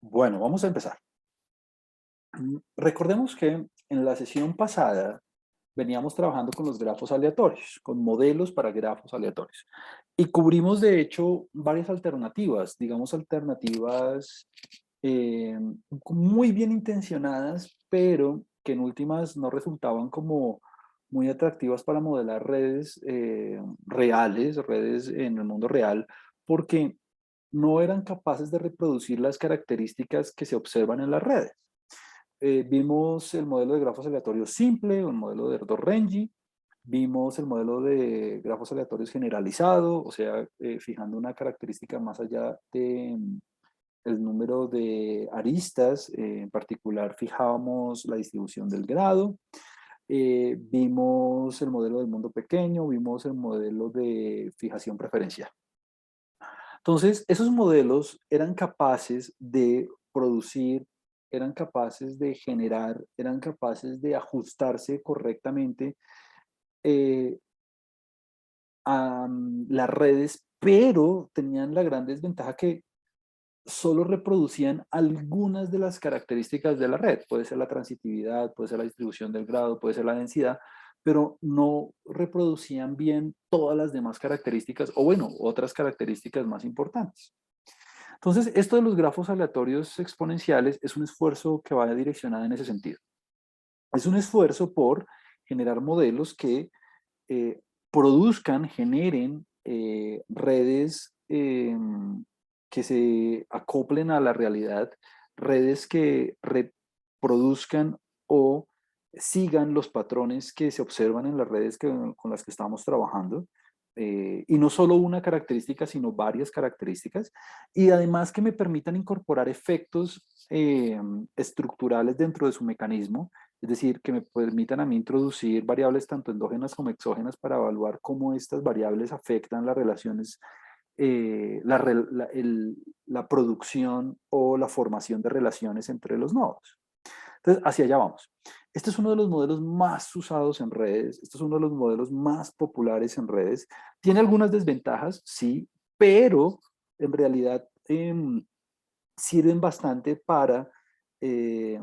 Bueno, vamos a empezar. Recordemos que en la sesión pasada veníamos trabajando con los grafos aleatorios, con modelos para grafos aleatorios. Y cubrimos, de hecho, varias alternativas, digamos, alternativas eh, muy bien intencionadas, pero que en últimas no resultaban como muy atractivas para modelar redes reales, redes en el mundo real, porque no eran capaces de reproducir las características que se observan en las redes. Vimos el modelo de grafos aleatorios simple, un modelo de Erdős-Rengyi, vimos el modelo de grafos aleatorios generalizado, o sea, fijando una característica más allá de el número de aristas, en particular fijábamos la distribución del grado. Vimos el modelo del mundo pequeño, vimos el modelo de fijación preferencial. Entonces, esos modelos eran capaces de producir, eran capaces de generar, eran capaces de ajustarse correctamente eh, a las redes, pero tenían la gran desventaja que solo reproducían algunas de las características de la red. Puede ser la transitividad, puede ser la distribución del grado, puede ser la densidad, pero no reproducían bien todas las demás características, o bueno, otras características más importantes. Entonces, esto de los grafos aleatorios exponenciales es un esfuerzo que va direccionado en ese sentido. Es un esfuerzo por generar modelos que produzcan, generen redes que se acoplen a la realidad, redes que reproduzcan o sigan los patrones que se observan en las redes con las que estamos trabajando. Y no solo una característica, sino varias características. Y además que me permitan incorporar efectos estructurales dentro de su mecanismo, es decir, que me permitan a mí introducir variables tanto endógenas como exógenas para evaluar cómo estas variables afectan las relaciones, la producción o la formación de relaciones entre los nodos. Entonces, hacia allá vamos. Este es uno de los modelos más usados en redes, este es uno de los modelos más populares en redes. Tiene algunas desventajas, sí, pero en realidad sirven bastante para eh,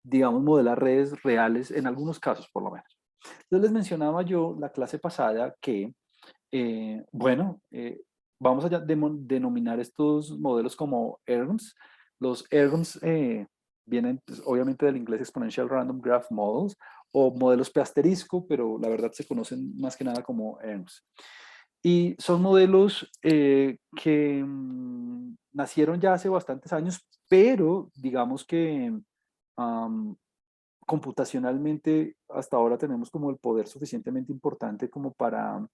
digamos, modelar redes reales en algunos casos, por lo menos. Entonces les mencionaba yo la clase pasada que, bueno, vamos a denominar estos modelos como ERMs. Los ERMs vienen pues, obviamente del inglés Exponential Random Graph Models o modelos P asterisco, pero la verdad se conocen más que nada como ERMs. Y son modelos que nacieron ya hace bastantes años, pero digamos que um, computacionalmente hasta ahora tenemos como el poder suficientemente importante como para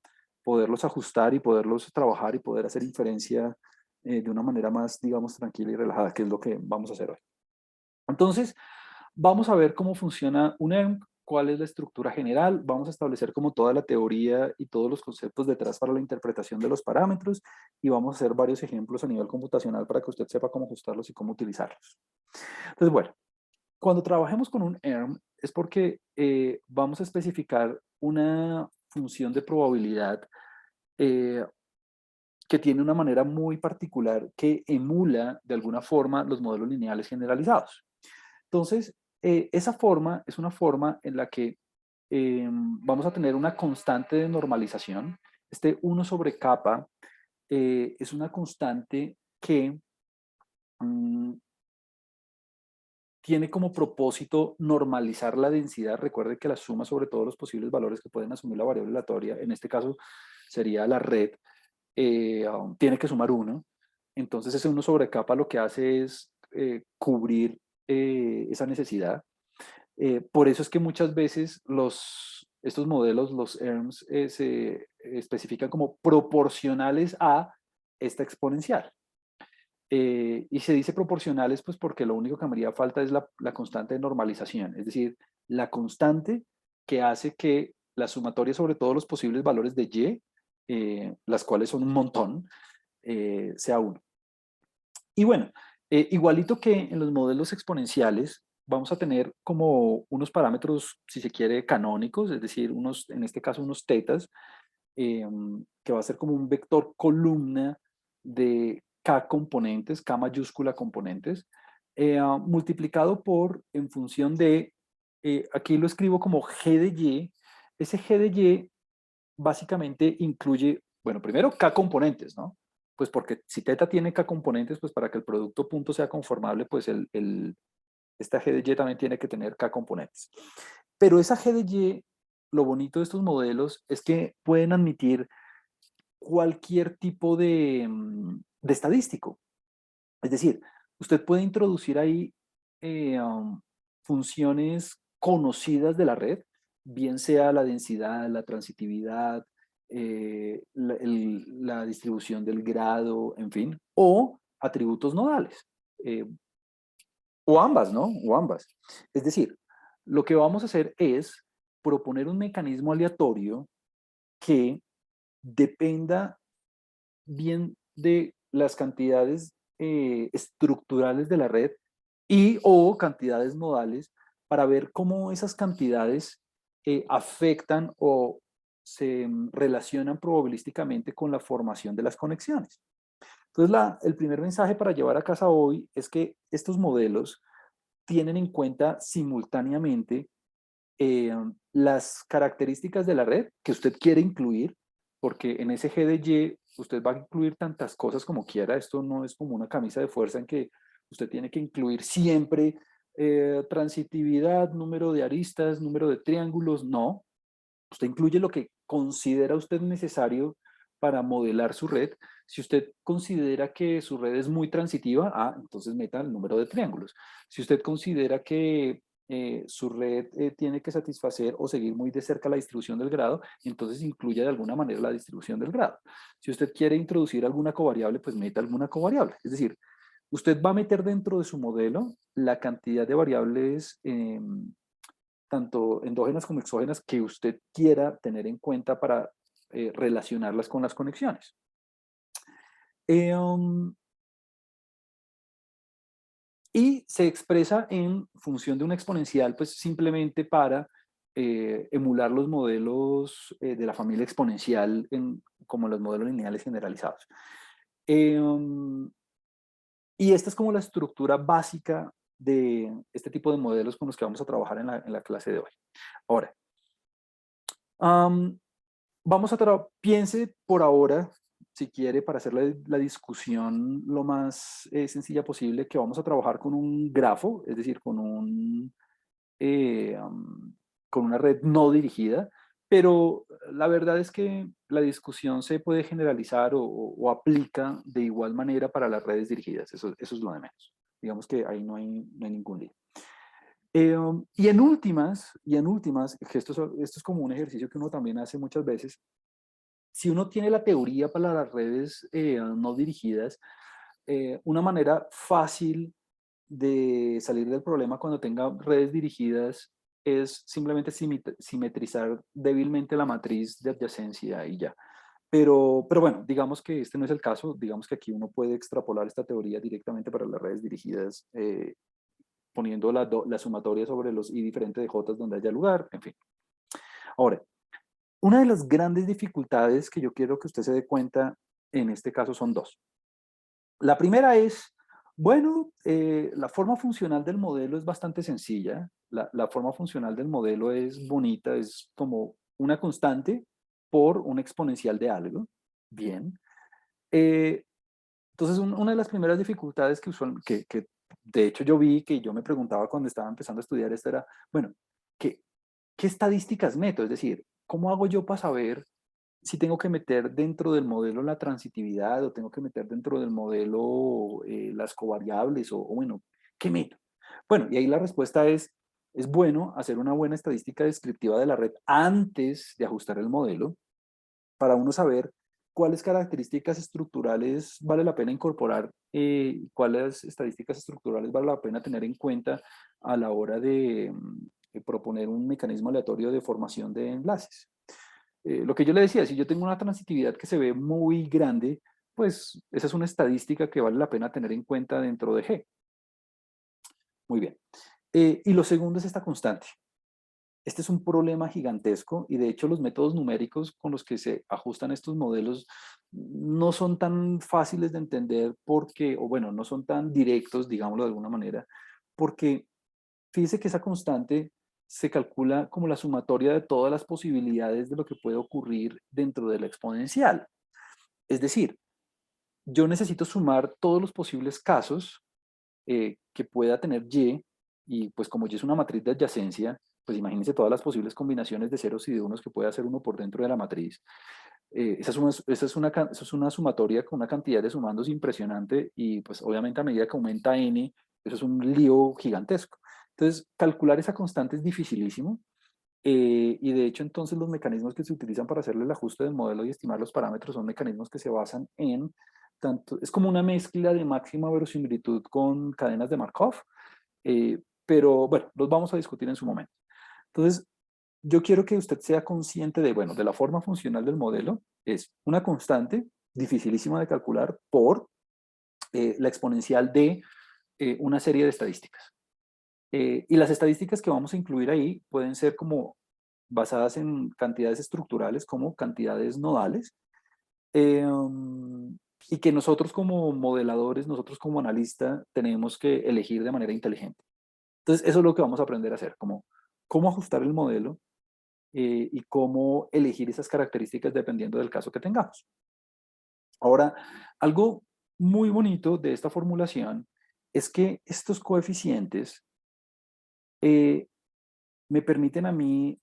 poderlos ajustar y poderlos trabajar y poder hacer inferencia de una manera más, digamos, tranquila y relajada, que es lo que vamos a hacer hoy. Entonces, vamos a ver cómo funciona un ERM, cuál es la estructura general, vamos a establecer como toda la teoría y todos los conceptos detrás para la interpretación de los parámetros y vamos a hacer varios ejemplos a nivel computacional para que usted sepa cómo ajustarlos y cómo utilizarlos. Entonces, bueno, cuando trabajemos con un ERM es porque vamos a especificar una función de probabilidad eh, que tiene una manera muy particular que emula de alguna forma los modelos lineales generalizados. Entonces, esa forma es una forma en la que vamos a tener una constante de normalización. Este 1 sobre kappa es una constante que mm, tiene como propósito normalizar la densidad. Recuerde que la suma sobre todos los posibles valores que pueden asumir la variable aleatoria, en este caso sería la red, tiene que sumar 1. Entonces ese 1 sobre capa lo que hace es cubrir esa necesidad. Por eso es que muchas veces estos modelos, los ERMs, se especifican como proporcionales a esta exponencial. Y se dice proporcionales, pues porque lo único que me haría falta es la constante de normalización, es decir, la constante que hace que la sumatoria sobre todos los posibles valores de y, las cuales son un montón, sea 1. Y bueno, igualito que en los modelos exponenciales, vamos a tener como unos parámetros, si se quiere, canónicos, es decir, unos, en este caso unos tetas, que va a ser como un vector columna de K componentes, K mayúscula componentes, multiplicado por, en función de, aquí lo escribo como G de Y. Ese G de Y básicamente incluye, bueno, primero K componentes, ¿no? Pues porque si teta tiene K componentes, pues para que el producto punto sea conformable, pues esta G de Y también tiene que tener K componentes. Pero esa G de Y, lo bonito de estos modelos es que pueden admitir cualquier tipo de estadístico. Es decir, usted puede introducir ahí funciones conocidas de la red, bien sea la densidad, la transitividad, la distribución del grado, en fin, o atributos nodales, eh, o ambas, ¿no? O ambas. Es decir, lo que vamos a hacer es proponer un mecanismo aleatorio que dependa bien de las cantidades estructurales de la red y o cantidades nodales para ver cómo esas cantidades afectan o se relacionan probabilísticamente con la formación de las conexiones. Entonces, el primer mensaje para llevar a casa hoy es que estos modelos tienen en cuenta simultáneamente las características de la red que usted quiere incluir, porque en ese G de Y usted va a incluir tantas cosas como quiera. Esto no es como una camisa de fuerza en que usted tiene que incluir siempre transitividad, número de aristas, número de triángulos. No, usted incluye lo que considera usted necesario para modelar su red. Si usted considera que su red es muy transitiva, entonces meta el número de triángulos. Si usted considera que su red tiene que satisfacer o seguir muy de cerca la distribución del grado, entonces incluya de alguna manera la distribución del grado. Si usted quiere introducir alguna covariable, pues meta alguna covariable. Es decir, usted va a meter dentro de su modelo la cantidad de variables tanto endógenas como exógenas que usted quiera tener en cuenta para relacionarlas con las conexiones. Y se expresa en función de una exponencial, pues simplemente para emular los modelos de la familia exponencial como los modelos lineales generalizados. Y esta es como la estructura básica de este tipo de modelos con los que vamos a trabajar en la clase de hoy. Ahora, vamos a piense por ahora, si quiere, para hacer la discusión lo más sencilla posible, que vamos a trabajar con un grafo, es decir, eh, um, con una red no dirigida, pero la verdad es que la discusión se puede generalizar o aplica de igual manera para las redes dirigidas, eso es lo de menos. Digamos que ahí no hay ningún lío. Y en últimas, que esto es como un ejercicio que uno también hace muchas veces, si uno tiene la teoría para las redes no dirigidas, una manera fácil de salir del problema cuando tenga redes dirigidas es simplemente simetrizar débilmente la matriz de adyacencia y ya. Pero bueno, digamos que este no es el caso, digamos que aquí uno puede extrapolar esta teoría directamente para las redes dirigidas, poniendo la sumatoria sobre los i diferente de j donde haya lugar, en fin. Ahora, una de las grandes dificultades que yo quiero que usted se dé cuenta en este caso son dos. La primera es, bueno, la forma funcional del modelo es bastante sencilla. La forma funcional del modelo es bonita, es como una constante por un exponencial de algo. Bien. Eh, entonces, una de las primeras dificultades que de hecho yo vi, que yo me preguntaba cuando estaba empezando a estudiar esto era, bueno, ¿qué, qué estadísticas meto? Es decir, ¿cómo hago yo para saber si tengo que meter dentro del modelo la transitividad o tengo que meter dentro del modelo las covariables o bueno, ¿qué meto? Bueno, y ahí la respuesta es bueno hacer una buena estadística descriptiva de la red antes de ajustar el modelo para uno saber cuáles características estructurales vale la pena incorporar, cuáles estadísticas estructurales vale la pena tener en cuenta a la hora de proponer un mecanismo aleatorio de formación de enlaces. Lo que yo le decía, si yo tengo una transitividad que se ve muy grande, pues esa es una estadística que vale la pena tener en cuenta dentro de G. Muy bien. Y lo segundo es esta constante. Este es un problema gigantesco y de hecho los métodos numéricos con los que se ajustan estos modelos no son tan fáciles de entender porque, o bueno, no son tan directos, digámoslo de alguna manera, porque fíjese que esa constante se calcula como la sumatoria de todas las posibilidades de lo que puede ocurrir dentro de la exponencial. Es decir, yo necesito sumar todos los posibles casos que pueda tener y pues como Y es una matriz de adyacencia, pues imagínense todas las posibles combinaciones de ceros y de unos que puede hacer uno por dentro de la matriz. Esa es una sumatoria con una cantidad de sumandos impresionante y pues obviamente a medida que aumenta n, eso es un lío gigantesco. Entonces, calcular esa constante es dificilísimo y de hecho entonces los mecanismos que se utilizan para hacerle el ajuste del modelo y estimar los parámetros son mecanismos que se basan en tanto, es como una mezcla de máxima verosimilitud con cadenas de Markov, pero bueno, los vamos a discutir en su momento. Entonces, yo quiero que usted sea consciente de, bueno, de la forma funcional del modelo. Es una constante dificilísima de calcular por la exponencial de una serie de estadísticas. Y las estadísticas que vamos a incluir ahí pueden ser como basadas en cantidades estructurales como cantidades nodales, y que nosotros como modeladores, nosotros como analistas, tenemos que elegir de manera inteligente. Entonces, eso es lo que vamos a aprender a hacer, como cómo ajustar el modelo y cómo elegir esas características dependiendo del caso que tengamos. Ahora, algo muy bonito de esta formulación es que estos coeficientes eh, me permiten a mí,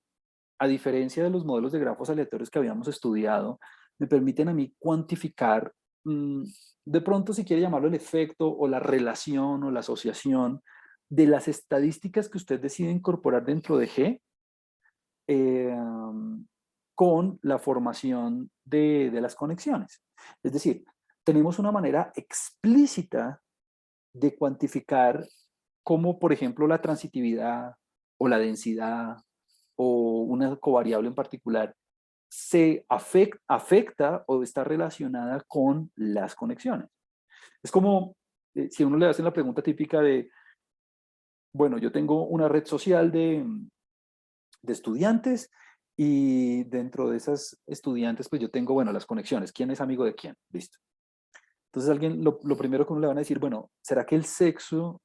a diferencia de los modelos de grafos aleatorios que habíamos estudiado, me permiten a mí cuantificar, mm, de pronto si quiere llamarlo el efecto o la relación o la asociación de las estadísticas que usted decide incorporar dentro de G eh, con la formación de las conexiones. Es decir, tenemos una manera explícita de cuantificar cómo, por ejemplo, la transitividad o la densidad o una covariable en particular se afecta o está relacionada con las conexiones. Es como si a uno le hacen la pregunta típica de, bueno, yo tengo una red social de estudiantes y dentro de esas estudiantes, pues yo tengo, bueno, las conexiones. ¿Quién es amigo de quién? Listo. Entonces alguien, lo primero que uno le van a decir, bueno, ¿será que el sexo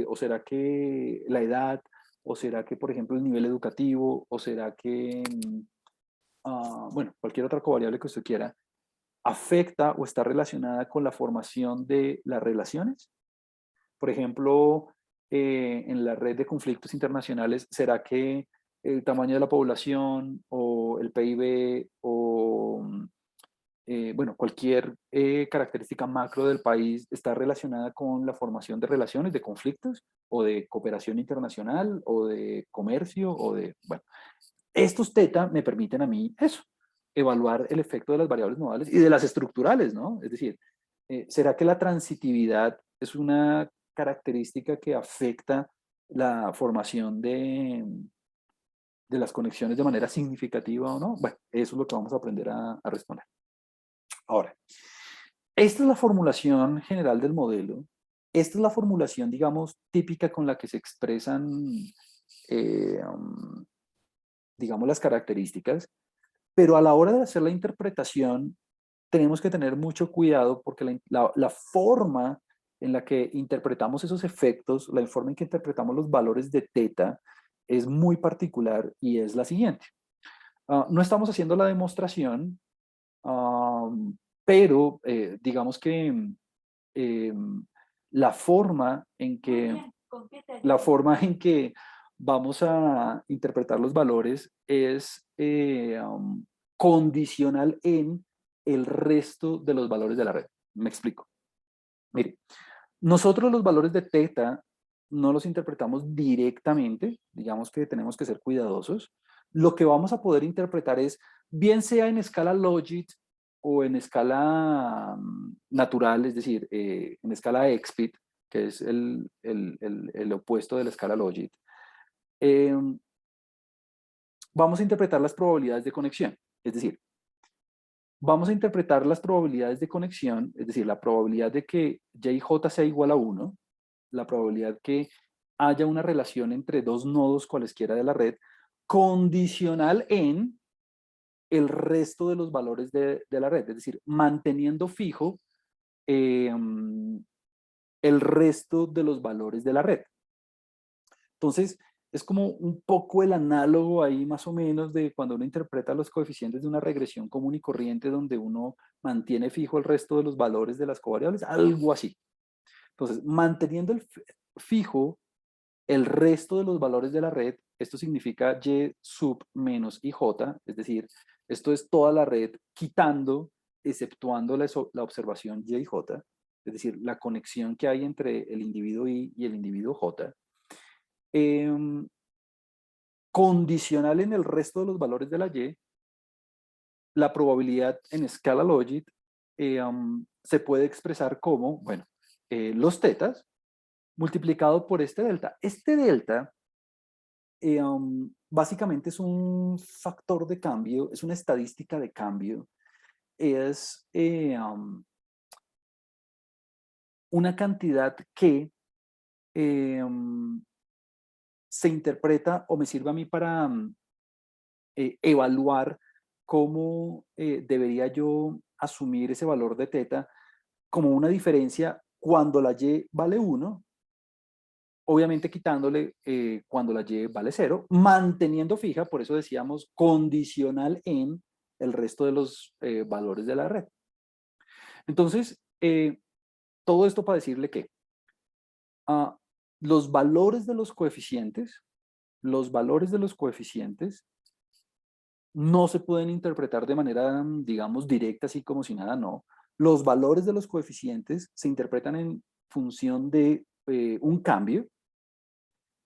o será que la edad o será que, por ejemplo, el nivel educativo o será que, bueno, cualquier otra covariable que usted quiera, afecta o está relacionada con la formación de las relaciones? Por ejemplo, en la red de conflictos internacionales, ¿será que el tamaño de la población o el PIB o, bueno, cualquier característica macro del país está relacionada con la formación de relaciones, de conflictos o de cooperación internacional o de comercio o de, bueno, estos teta me permiten a mí eso, evaluar el efecto de las variables modales y de las estructurales, ¿no? Es decir, ¿será que la transitividad es una característica que afecta la formación de las conexiones de manera significativa o no? Bueno, eso es lo que vamos a aprender a responder. Ahora, esta es la formulación general del modelo. Esta es la formulación, digamos, típica con la que se expresan, eh, um, digamos, las características. Pero a la hora de hacer la interpretación, tenemos que tener mucho cuidado porque la forma en la que interpretamos esos efectos, la forma en que interpretamos los valores de teta, es muy particular y es la siguiente. No estamos haciendo la demostración, pero digamos que eh, la forma en que la forma en que vamos a interpretar los valores es condicional en el resto de los valores de la red. Me explico. Mire, nosotros los valores de teta no los interpretamos directamente, digamos que tenemos que ser cuidadosos. Lo que vamos a poder interpretar es, bien sea en escala logit o en escala natural, es decir, en escala expit, que es el opuesto de la escala logit, eh, vamos a interpretar las probabilidades de conexión. Es decir, vamos a interpretar las probabilidades de conexión, es decir, la probabilidad de que J sea igual a 1, la probabilidad que haya una relación entre dos nodos cualesquiera de la red, condicional en el resto de los valores de la red, es decir, manteniendo fijo el resto de los valores de la red. Entonces, es como un poco el análogo ahí más o menos de cuando uno interpreta los coeficientes de una regresión común y corriente donde uno mantiene fijo el resto de los valores de las covariables, algo así. Entonces, manteniendo fijo el resto de los valores de la red, esto significa y sub menos ij, es decir, esto es toda la red quitando, exceptuando la observación y j, es decir, la conexión que hay entre el individuo i y el individuo j, condicional en el resto de los valores de la y, la probabilidad en escala logit se puede expresar como, bueno, los tetas multiplicado por este delta. Este delta básicamente es un factor de cambio, es una estadística de cambio, es una cantidad que se interpreta o me sirve a mí para evaluar cómo debería yo asumir ese valor de teta como una diferencia cuando la y vale 1, obviamente quitándole cuando la y vale 0, manteniendo fija, por eso decíamos condicional en el resto de los valores de la red. Entonces, todo esto para decirle que los valores de los coeficientes, no se pueden interpretar de manera, digamos, directa, así como si nada, no. Los valores de los coeficientes se interpretan en función de un cambio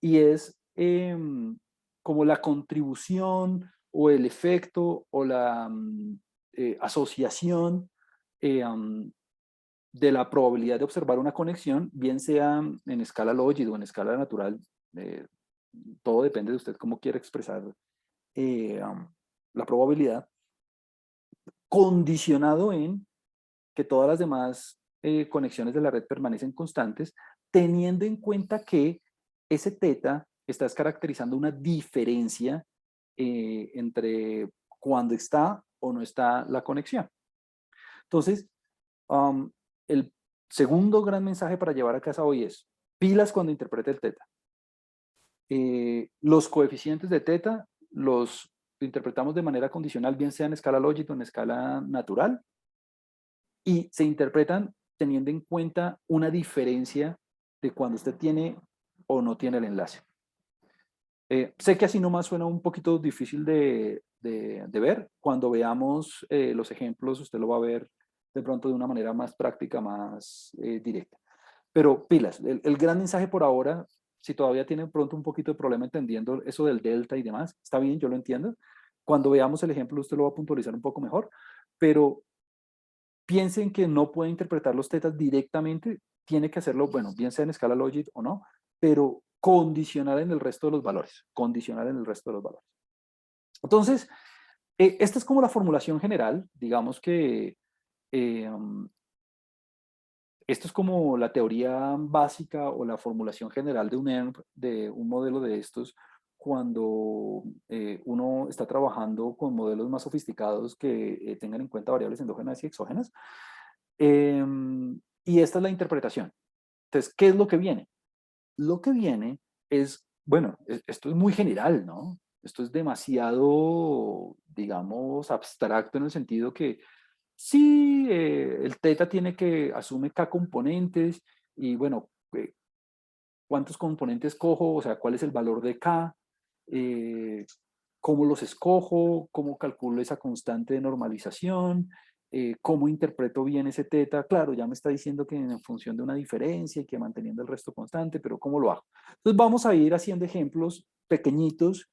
y es como la contribución o el efecto o la asociación de la probabilidad de observar una conexión, bien sea en escala lógica o en escala natural. Todo depende de usted cómo quiere expresar la probabilidad, condicionado en que todas las demás conexiones de la red permanecen constantes, teniendo en cuenta que ese teta está caracterizando una diferencia entre cuando está o no está la conexión. Entonces, el segundo gran mensaje para llevar a casa hoy es pilas cuando interprete el teta. Los coeficientes de teta los interpretamos de manera condicional, bien sea en escala lógica o en escala natural, y se interpretan teniendo en cuenta una diferencia de cuando usted tiene o no tiene el enlace. Sé que así nomás suena un poquito difícil de ver. Cuando veamos los ejemplos, usted lo va a ver de pronto de una manera más práctica, más directa. Pero pilas, el gran mensaje por ahora, si todavía tiene pronto un poquito de problema entendiendo eso del delta y demás, está bien, yo lo entiendo. Cuando veamos el ejemplo, usted lo va a puntualizar un poco mejor, pero piensen que no puede interpretar los tetas directamente, tiene que hacerlo, bueno, bien sea en escala logit o no, pero condicionar en el resto de los valores, condicionar en el resto de los valores. Entonces, esta es como la formulación general, digamos que esto es como la teoría básica o la formulación general de un ERM, de un modelo de estos, cuando uno está trabajando con modelos más sofisticados que tengan en cuenta variables endógenas y exógenas. Y esta es la interpretación. Entonces, ¿qué es lo que viene? Lo que viene es, bueno, esto es muy general, ¿no? Esto es demasiado, digamos, abstracto en el sentido que sí, el teta asume k componentes y bueno, ¿cuántos componentes cojo? O sea, ¿cuál es el valor de k? ¿Cómo los escojo? ¿Cómo calculo esa constante de normalización? ¿Cómo interpreto bien ese teta? Claro, ya me está diciendo que en función de una diferencia y que manteniendo el resto constante, pero ¿cómo lo hago? Entonces vamos a ir haciendo ejemplos pequeñitos,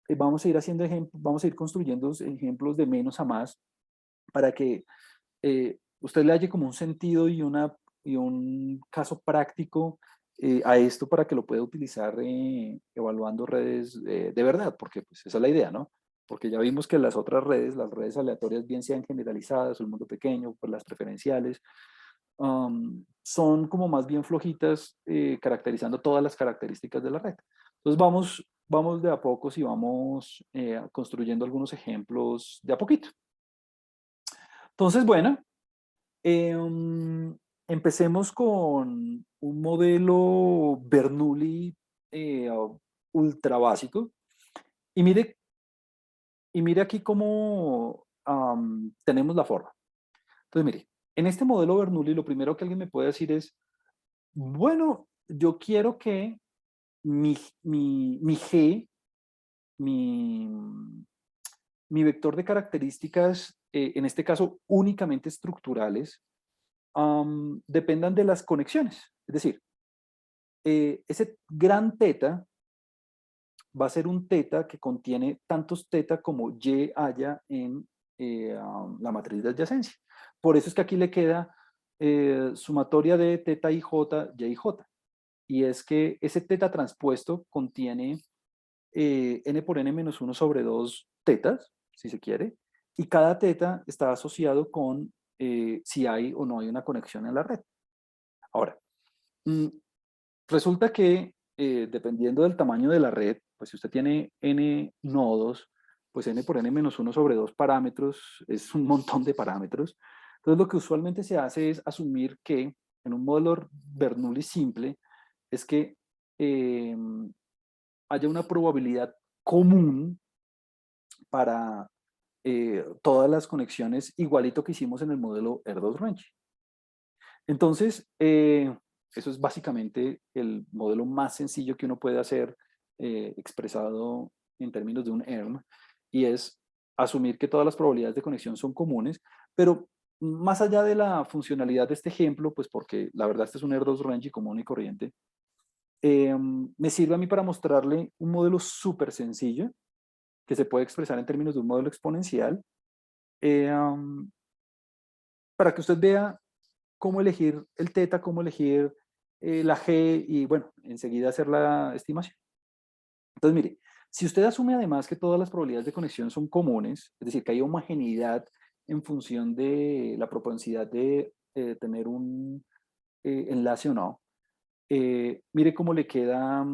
vamos a ir construyendo ejemplos de menos a más para que usted le halle como un sentido y un caso práctico a esto para que lo pueda utilizar evaluando redes de verdad, porque pues esa es la idea, ¿no? Porque ya vimos que las otras redes, las redes aleatorias, bien sean generalizadas o el mundo pequeño, pues las preferenciales, son como más bien flojitas, caracterizando todas las características de la red. Entonces vamos de a pocos y vamos construyendo algunos ejemplos de a poquito. Entonces, bueno, empecemos con un modelo Bernoulli eh, ultra básico. Y mire, y mire aquí cómo tenemos la forma. Entonces, mire, en este modelo Bernoulli, lo primero que alguien me puede decir es, bueno, yo quiero que mi G, mi, mi vector de características, en este caso únicamente estructurales, dependan de las conexiones. Es decir, ese gran teta va a ser un teta que contiene tantos teta como y haya en la matriz de adyacencia. Por eso es que aquí le queda sumatoria de teta y j, y j. Y es que ese teta transpuesto contiene n por n menos 1 sobre 2 tetas, si se quiere, y cada teta está asociado con si hay o no hay una conexión en la red. Ahora, mm, resulta que dependiendo del tamaño de la red, pues si usted tiene n nodos, pues n por n menos 1 sobre 2 parámetros es un montón de parámetros. Entonces lo que usualmente se hace es asumir que en un modelo Bernoulli simple es que eh, haya una probabilidad común para todas las conexiones, igualito que hicimos en el modelo Erdos-Renyi. Entonces, eso es básicamente el modelo más sencillo que uno puede hacer expresado en términos de un ERM, y es asumir que todas las probabilidades de conexión son comunes, pero más allá de la funcionalidad de este ejemplo, pues porque la verdad este es un Erdos-Renyi común y corriente, me sirve a mí para mostrarle un modelo súper sencillo que se puede expresar en términos de un modelo exponencial, eh, um, para que usted vea cómo elegir el teta, cómo elegir la g y bueno, enseguida hacer la estimación. Entonces, mire, si usted asume además que todas las probabilidades de conexión son comunes, es decir, que hay homogeneidad en función de la propensidad de tener un enlace o no, mire cómo le queda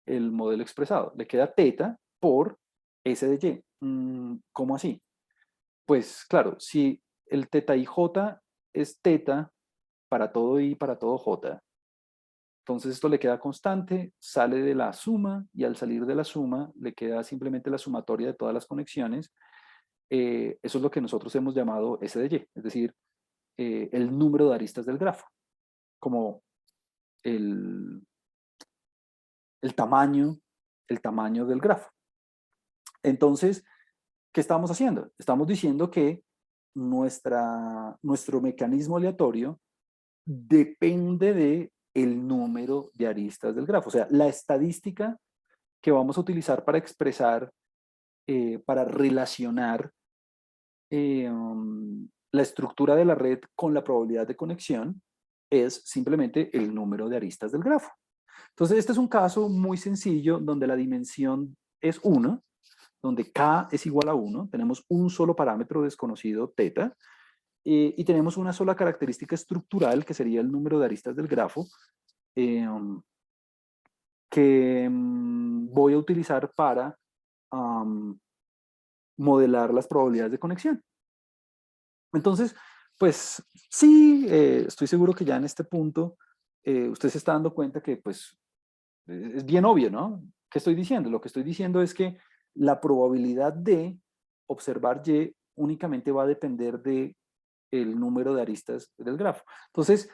el modelo expresado. Le queda teta por S de Y. ¿Cómo así? Pues claro, si el teta y j es teta para todo i para todo j, entonces esto le queda constante, sale de la suma y al salir de la suma le queda simplemente la sumatoria de todas las conexiones. Eso es lo que nosotros hemos llamado S de Y, es decir, el número de aristas del grafo, como el, el tamaño, el tamaño del grafo. Entonces, ¿qué estamos haciendo? Estamos diciendo que nuestro mecanismo aleatorio depende de el número de aristas del grafo. O sea, la estadística que vamos a utilizar para expresar, para relacionar la estructura de la red con la probabilidad de conexión es simplemente el número de aristas del grafo. Entonces, este es un caso muy sencillo donde la dimensión es 1, donde k es igual a 1, tenemos un solo parámetro desconocido, teta, y tenemos una sola característica estructural, que sería el número de aristas del grafo, eh, que voy a utilizar para modelar las probabilidades de conexión. Entonces, pues sí, estoy seguro que ya en este punto usted se está dando cuenta que pues es bien obvio, ¿no? ¿Qué estoy diciendo? Lo que estoy diciendo es que la probabilidad de observar Y únicamente va a depender de el número de aristas del grafo. Entonces,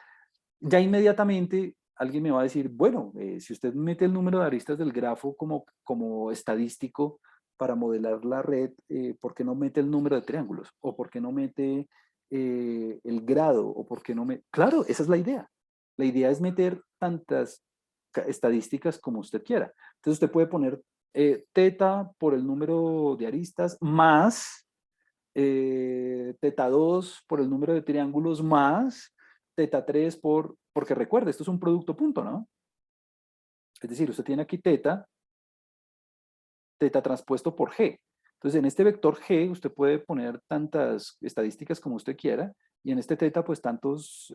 ya inmediatamente alguien me va a decir, bueno, si usted mete el número de aristas del grafo como estadístico para modelar la red, ¿por qué no mete el número de triángulos? ¿O por qué no mete el grado? ¿O por qué no me...? Claro, esa es la idea. La idea es meter tantas estadísticas como usted quiera. Entonces usted puede poner teta por el número de aristas más teta 2 por el número de triángulos más teta 3 porque recuerde, esto es un producto punto, ¿no? Es decir, usted tiene aquí teta transpuesto por g. Entonces, en este vector g usted puede poner tantas estadísticas como usted quiera, y en este teta, pues tantos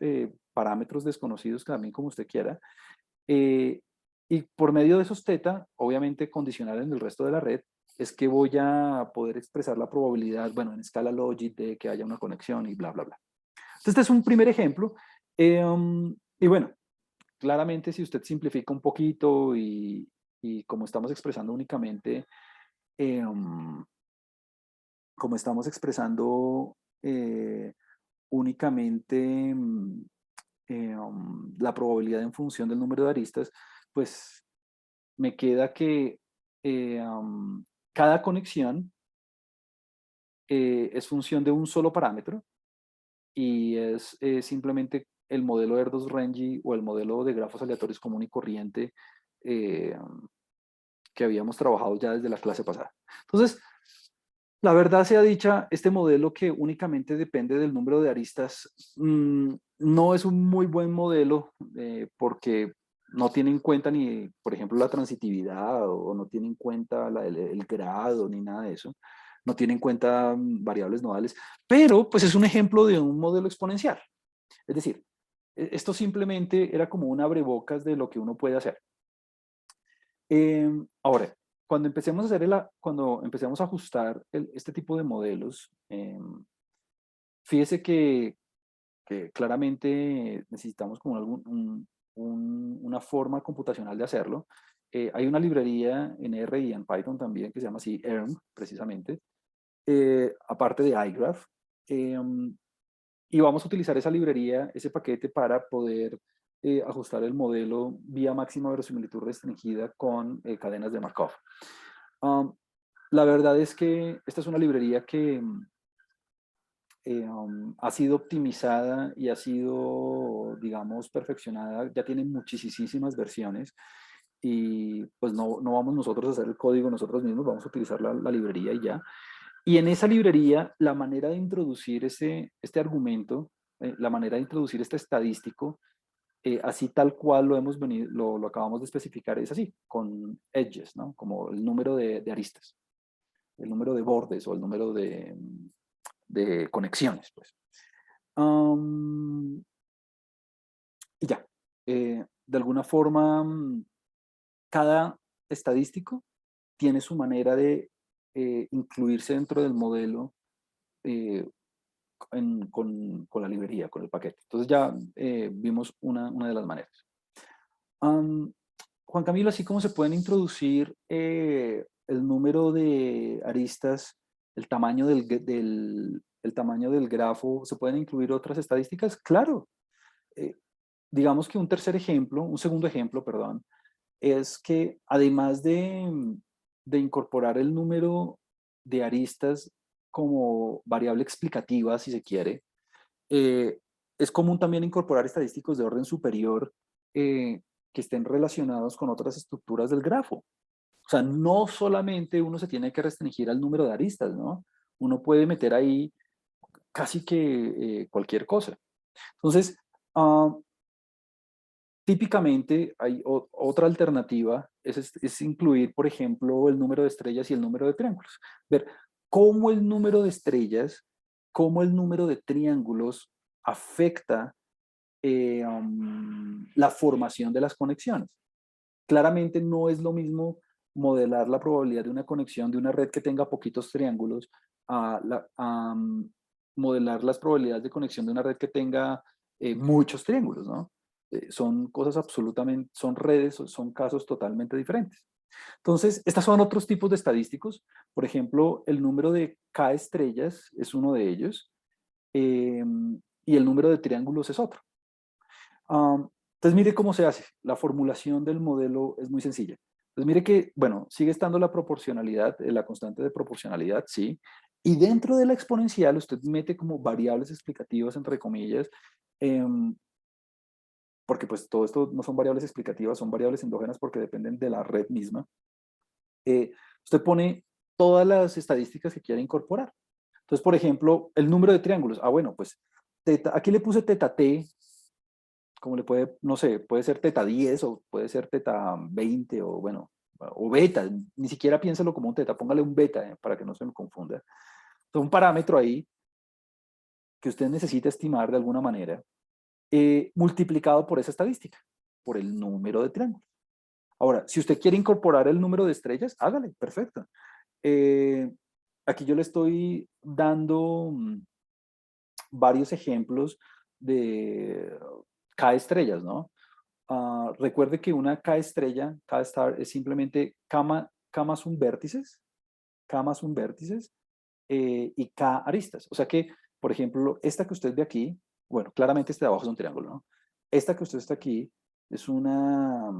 parámetros desconocidos también como usted quiera. Y por medio de esos teta, obviamente condicional en el resto de la red, es que voy a poder expresar la probabilidad, bueno, en escala logit de que haya una conexión y bla, bla, bla. Entonces, este es un primer ejemplo. Y bueno, claramente si usted simplifica un poquito y como estamos expresando únicamente, como estamos expresando únicamente la probabilidad en función del número de aristas, pues me queda que cada conexión es función de un solo parámetro y es simplemente el modelo Erdős-Rengyi o el modelo de grafos aleatorios común y corriente eh, que habíamos trabajado ya desde la clase pasada. Entonces, la verdad sea dicha, este modelo que únicamente depende del número de aristas no es un muy buen modelo porque no tiene en cuenta ni, por ejemplo, la transitividad o no tiene en cuenta el grado ni nada de eso. No tiene en cuenta variables nodales, pero pues es un ejemplo de un modelo exponencial. Es decir, esto simplemente era como un abrebocas de lo que uno puede hacer. Ahora, cuando empecemos a ajustar este tipo de modelos, fíjese que claramente necesitamos como una forma computacional de hacerlo. Hay una librería en R y en Python también que se llama así ERM, precisamente, aparte de iGraph. Y vamos a utilizar esa librería, ese paquete para poder ajustar el modelo vía máxima verosimilitud restringida con cadenas de Markov. La verdad es que esta es una librería que ha sido optimizada y ha sido, digamos, perfeccionada, ya tiene muchísimas versiones y pues no vamos nosotros a hacer el código nosotros mismos, vamos a utilizar la librería y ya. Y en esa librería, la manera de introducir este argumento, la manera de introducir este estadístico, así tal cual lo acabamos de especificar, es así, con edges, ¿no? Como el número de aristas, el número de bordes o el número de conexiones, pues. Y ya, de alguna forma, cada estadístico tiene su manera de incluirse dentro del modelo eh, con la librería, con el paquete. Entonces ya vimos una de las maneras. Juan Camilo, así como se pueden introducir el número de aristas, el tamaño el tamaño del grafo, ¿se pueden incluir otras estadísticas? Claro. Eh, digamos que un segundo ejemplo, perdón, es que además de incorporar el número de aristas como variable explicativa, si se quiere, eh, es común también incorporar estadísticos de orden superior que estén relacionados con otras estructuras del grafo. O sea, no solamente uno se tiene que restringir al número de aristas, ¿no? Uno puede meter ahí casi que cualquier cosa. Entonces, típicamente hay otra alternativa, es incluir, por ejemplo, el número de estrellas y el número de triángulos. Ver cómo el número de estrellas, cómo el número de triángulos afecta la formación de las conexiones. Claramente no es lo mismo modelar la probabilidad de una conexión de una red que tenga poquitos triángulos a modelar las probabilidades de conexión de una red que tenga muchos triángulos, ¿no? Son cosas absolutamente, son redes, son casos totalmente diferentes. Entonces, estos son otros tipos de estadísticos. Por ejemplo, el número de K estrellas es uno de ellos y el número de triángulos es otro. Entonces, mire cómo se hace. La formulación del modelo es muy sencilla. Entonces, mire que, bueno, sigue estando la proporcionalidad, la constante de proporcionalidad, sí. Y dentro de la exponencial, usted mete como variables explicativas, entre comillas, em, porque pues todo esto no son variables explicativas, son variables endógenas porque dependen de la red misma. Usted pone todas las estadísticas que quiera incorporar. Entonces, por ejemplo, el número de triángulos. Ah, bueno, pues aquí le puse teta t, como le puede, no sé, puede ser teta 10 o puede ser teta 20 o bueno, o beta, ni siquiera piénselo como un teta, póngale un beta para que no se me confunda. Entonces, un parámetro ahí que usted necesita estimar de alguna manera, multiplicado por esa estadística, por el número de triángulos. Ahora, si usted quiere incorporar el número de estrellas, hágale, perfecto. Eh, Aquí yo le estoy dando varios ejemplos de K estrellas, ¿no? Recuerde que una K estrella, K star, es simplemente K más un vértices, K más un vértices y K aristas. O sea que, por ejemplo, esta que usted ve aquí, bueno, claramente este de abajo es un triángulo, ¿no? Esta que usted está aquí es una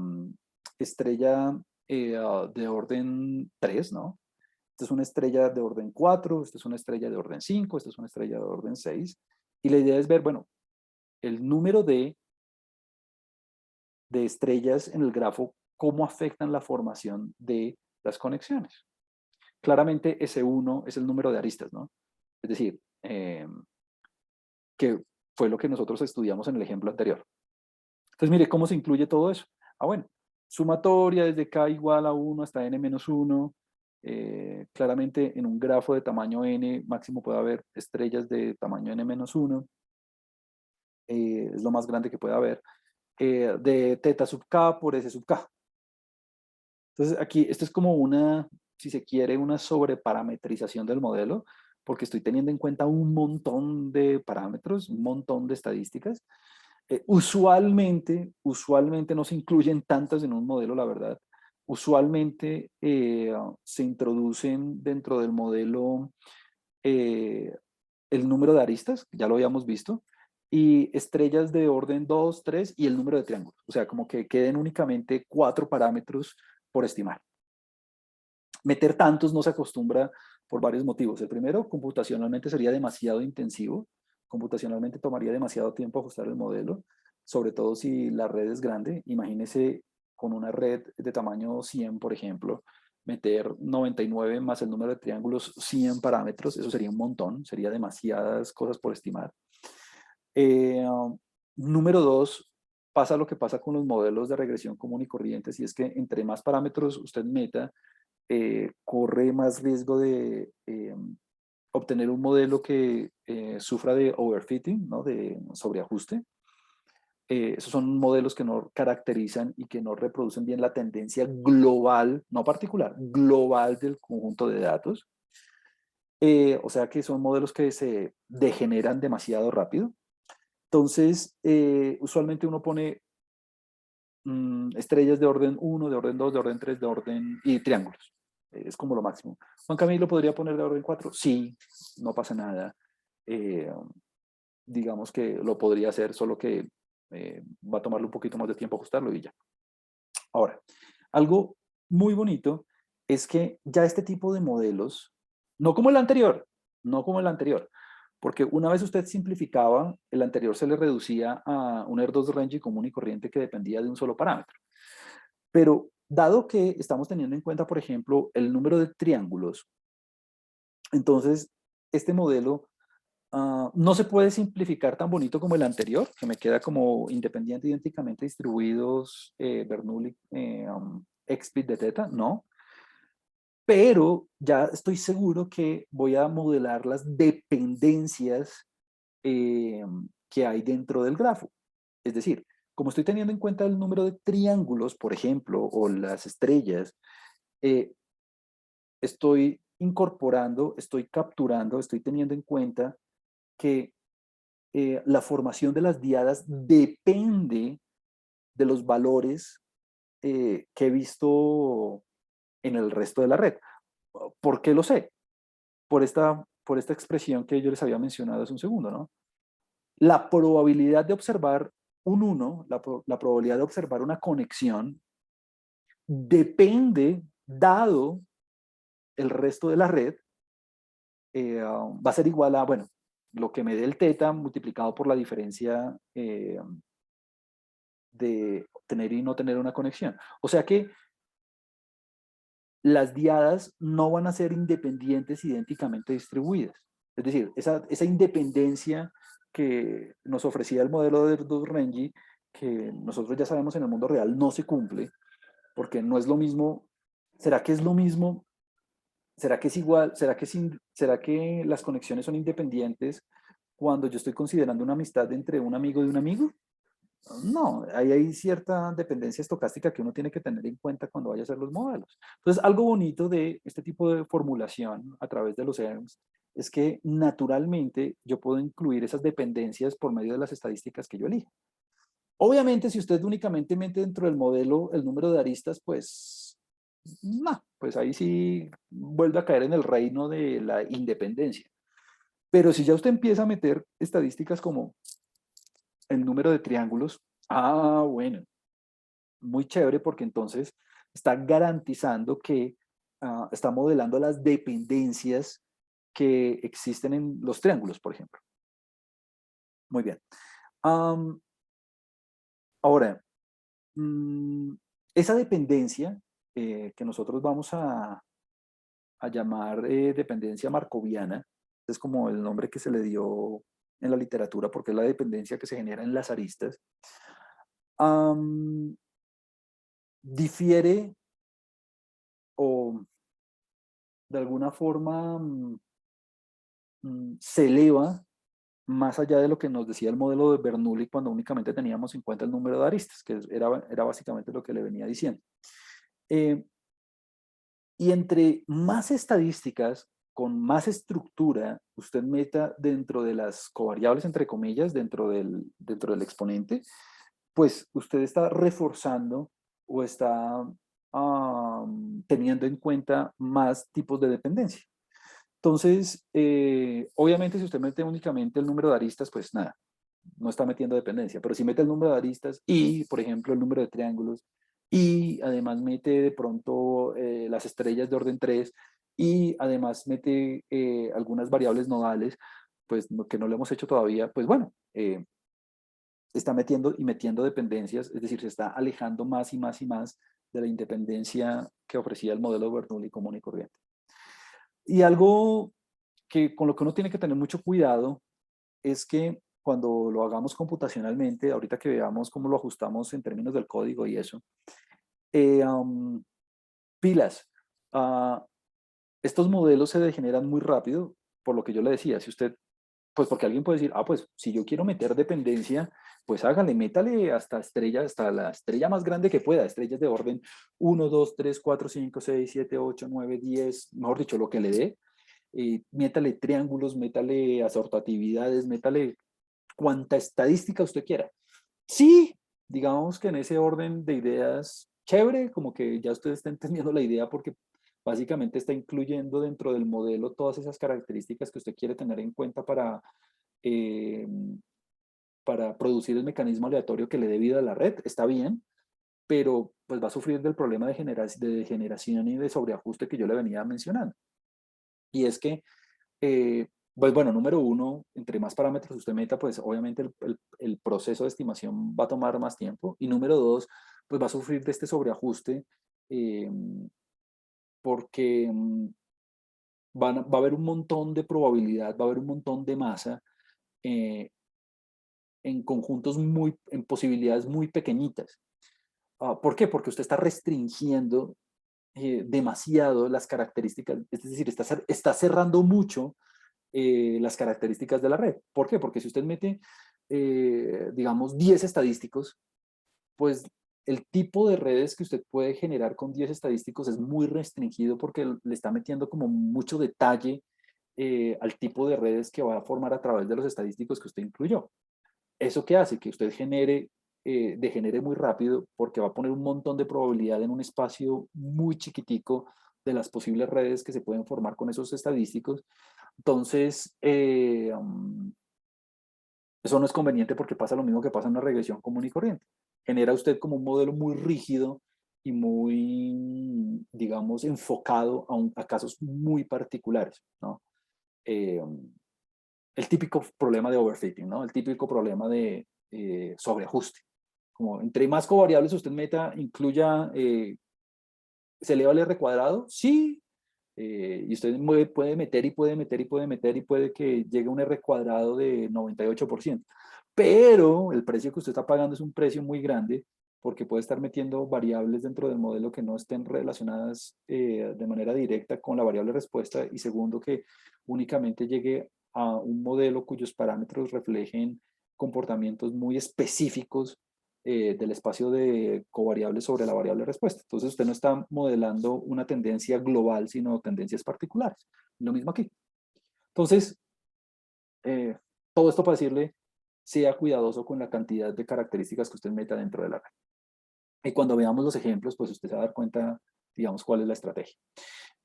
estrella de orden 3, ¿no? Esta es una estrella de orden 4, esta es una estrella de orden 5, esta es una estrella de orden 6. Y la idea es ver, bueno, el número de estrellas en el grafo, cómo afectan la formación de las conexiones. Claramente S1 es el número de aristas, ¿no? Es decir, que fue lo que nosotros estudiamos en el ejemplo anterior. Entonces, mire cómo se incluye todo eso. Bueno, sumatoria desde k igual a 1 hasta n menos 1. Claramente en un grafo de tamaño n máximo puede haber estrellas de tamaño n menos 1. Es lo más grande que puede haber. De teta sub k por s sub k. Entonces aquí, esto es como una, si se quiere, una sobreparametrización del modelo, porque estoy teniendo en cuenta un montón de parámetros, un montón de estadísticas. Usualmente no se incluyen tantas en un modelo, la verdad. Usualmente se introducen dentro del modelo eh, el número de aristas, ya lo habíamos visto, y estrellas de orden 2, 3 y el número de triángulos. O sea, como que queden únicamente 4 parámetros por estimar. Meter tantos no se acostumbra por varios motivos. El primero, computacionalmente sería demasiado intensivo. Computacionalmente tomaría demasiado tiempo ajustar el modelo, sobre todo si la red es grande. Imagínese con una red de tamaño 100, por ejemplo, meter 99 más el número de triángulos, 100 parámetros, eso sería un montón, sería demasiadas cosas por estimar. Eh, Número dos, pasa lo que pasa con los modelos de regresión común y corrientes, y es que entre más parámetros usted meta, corre más riesgo de obtener un modelo que sufra de overfitting, ¿no? De sobreajuste. Esos son modelos que no caracterizan y que no reproducen bien la tendencia global, no particular, global del conjunto de datos. O sea que son modelos que se degeneran demasiado rápido. Entonces, usualmente uno pone estrellas de orden 1, de orden 2, de orden 3, de orden y triángulos. Es como lo máximo. Juan Camilo podría poner de orden 4. Sí, no pasa nada. Eh, digamos que lo podría hacer, solo que va a tomarle un poquito más de tiempo ajustarlo y ya. Ahora, algo muy bonito es que ya este tipo de modelos, no como el anterior, no como el anterior, porque una vez usted simplificaba, el anterior se le reducía a un R2 range común y corriente que dependía de un solo parámetro. Pero dado que estamos teniendo en cuenta, por ejemplo, el número de triángulos, entonces este modelo no se puede simplificar tan bonito como el anterior, que me queda como independiente, idénticamente distribuidos Bernoulli, XPIT de teta, no. Pero ya estoy seguro que voy a modelar las dependencias que hay dentro del grafo. Es decir, como estoy teniendo en cuenta el número de triángulos, por ejemplo, o las estrellas, eh, estoy incorporando, estoy capturando, estoy teniendo en cuenta que la formación de las diadas depende de los valores que he visto en el resto de la red. ¿Por qué lo sé? Por esta expresión que yo les había mencionado hace un segundo, ¿no? La probabilidad de observar un 1, la probabilidad de observar una conexión, depende, dado el resto de la red, va a ser igual a, bueno, lo que me dé el teta multiplicado por la diferencia de tener y no tener una conexión. O sea que las diadas no van a ser independientes idénticamente distribuidas. Es decir, esa independencia que nos ofrecía el modelo de Renji, que nosotros ya sabemos en el mundo real no se cumple, porque no es lo mismo. ¿Será que es lo mismo? ¿Será que es igual? ¿Será que las conexiones son independientes cuando yo estoy considerando una amistad entre un amigo y un amigo? No, ahí hay cierta dependencia estocástica que uno tiene que tener en cuenta cuando vaya a hacer los modelos. Entonces, algo bonito de este tipo de formulación a través de los ERMs es que naturalmente yo puedo incluir esas dependencias por medio de las estadísticas que yo elija. Obviamente, si usted únicamente mete dentro del modelo el número de aristas, pues no, pues ahí sí vuelve a caer en el reino de la independencia. Pero si ya usted empieza a meter estadísticas como el número de triángulos, bueno, muy chévere porque entonces está garantizando que está modelando las dependencias que existen en los triángulos, por ejemplo. Muy bien. Um, ahora, esa dependencia que nosotros vamos a llamar dependencia markoviana, es como el nombre que se le dio en la literatura, porque es la dependencia que se genera en las aristas, um, difiere o de alguna forma se eleva más allá de lo que nos decía el modelo de Bernoulli cuando únicamente teníamos en cuenta el número de aristas, que era básicamente lo que le venía diciendo. Y entre más estadísticas, con más estructura, usted meta dentro de las covariables, entre comillas, dentro del exponente, pues usted está reforzando o está teniendo en cuenta más tipos de dependencia. Entonces, obviamente, si usted mete únicamente el número de aristas, pues nada, no está metiendo dependencia, pero si mete el número de aristas y, por ejemplo, el número de triángulos y además mete de pronto las estrellas de orden 3 y además mete algunas variables nodales, pues que no lo hemos hecho todavía, pues bueno, está metiendo y metiendo dependencias, es decir, se está alejando más y más y más de la independencia que ofrecía el modelo Bernoulli común y corriente. Y algo que con lo que uno tiene que tener mucho cuidado es que cuando lo hagamos computacionalmente, ahorita que veamos cómo lo ajustamos en términos del código y eso, pilas, uh, estos modelos se degeneran muy rápido, por lo que yo le decía, si usted, pues porque alguien puede decir, pues si yo quiero meter dependencia, pues hágale, métale hasta estrella, hasta la estrella más grande que pueda, estrellas de orden 1, 2, 3, 4, 5, 6, 7, 8, 9, 10, mejor dicho, lo que le dé, métale triángulos, métale asortatividades, métale cuanta estadística usted quiera. Sí, digamos que en ese orden de ideas, chévere, como que ya usted está entendiendo la idea porque básicamente está incluyendo dentro del modelo todas esas características que usted quiere tener en cuenta eh, para producir el mecanismo aleatorio que le dé vida a la red. Está bien, pero pues va a sufrir del problema de degeneración y de sobreajuste que yo le venía mencionando. Y es que pues bueno, número uno, entre más parámetros usted meta, pues obviamente el proceso de estimación va a tomar más tiempo. Y número dos, pues va a sufrir de este sobreajuste eh, porque va a haber un montón de probabilidad, va a haber un montón de masa eh, en conjuntos en posibilidades muy pequeñitas. ¿Por qué? Porque usted está restringiendo demasiado las características, es decir, está cerrando mucho las características de la red. ¿Por qué? Porque si usted mete, digamos, 10 estadísticos, pues el tipo de redes que usted puede generar con 10 estadísticos es muy restringido porque le está metiendo como mucho detalle al tipo de redes que va a formar a través de los estadísticos que usted incluyó. ¿Eso qué hace? Que usted degenere muy rápido porque va a poner un montón de probabilidad en un espacio muy chiquitico de las posibles redes que se pueden formar con esos estadísticos. Entonces, eso no es conveniente porque pasa lo mismo que pasa en una regresión común y corriente. Genera usted como un modelo muy rígido y muy, digamos, enfocado a casos muy particulares, ¿no? Eh, el típico problema de overfitting, ¿no? El típico problema de sobreajuste. Como entre más covariables usted meta, incluya, ¿se eleva el R cuadrado? Sí. Y usted puede meter y puede meter y puede meter y puede que llegue a un R cuadrado de 98%. Pero el precio que usted está pagando es un precio muy grande porque puede estar metiendo variables dentro del modelo que no estén relacionadas de manera directa con la variable respuesta. Y segundo, que únicamente llegue a un modelo cuyos parámetros reflejen comportamientos muy específicos del espacio de covariables sobre la variable respuesta. Entonces usted no está modelando una tendencia global, sino tendencias particulares. Lo mismo aquí. Entonces, todo esto para decirle, sea cuidadoso con la cantidad de características que usted meta dentro de la red. Y cuando veamos los ejemplos, pues usted se va a dar cuenta, digamos, cuál es la estrategia.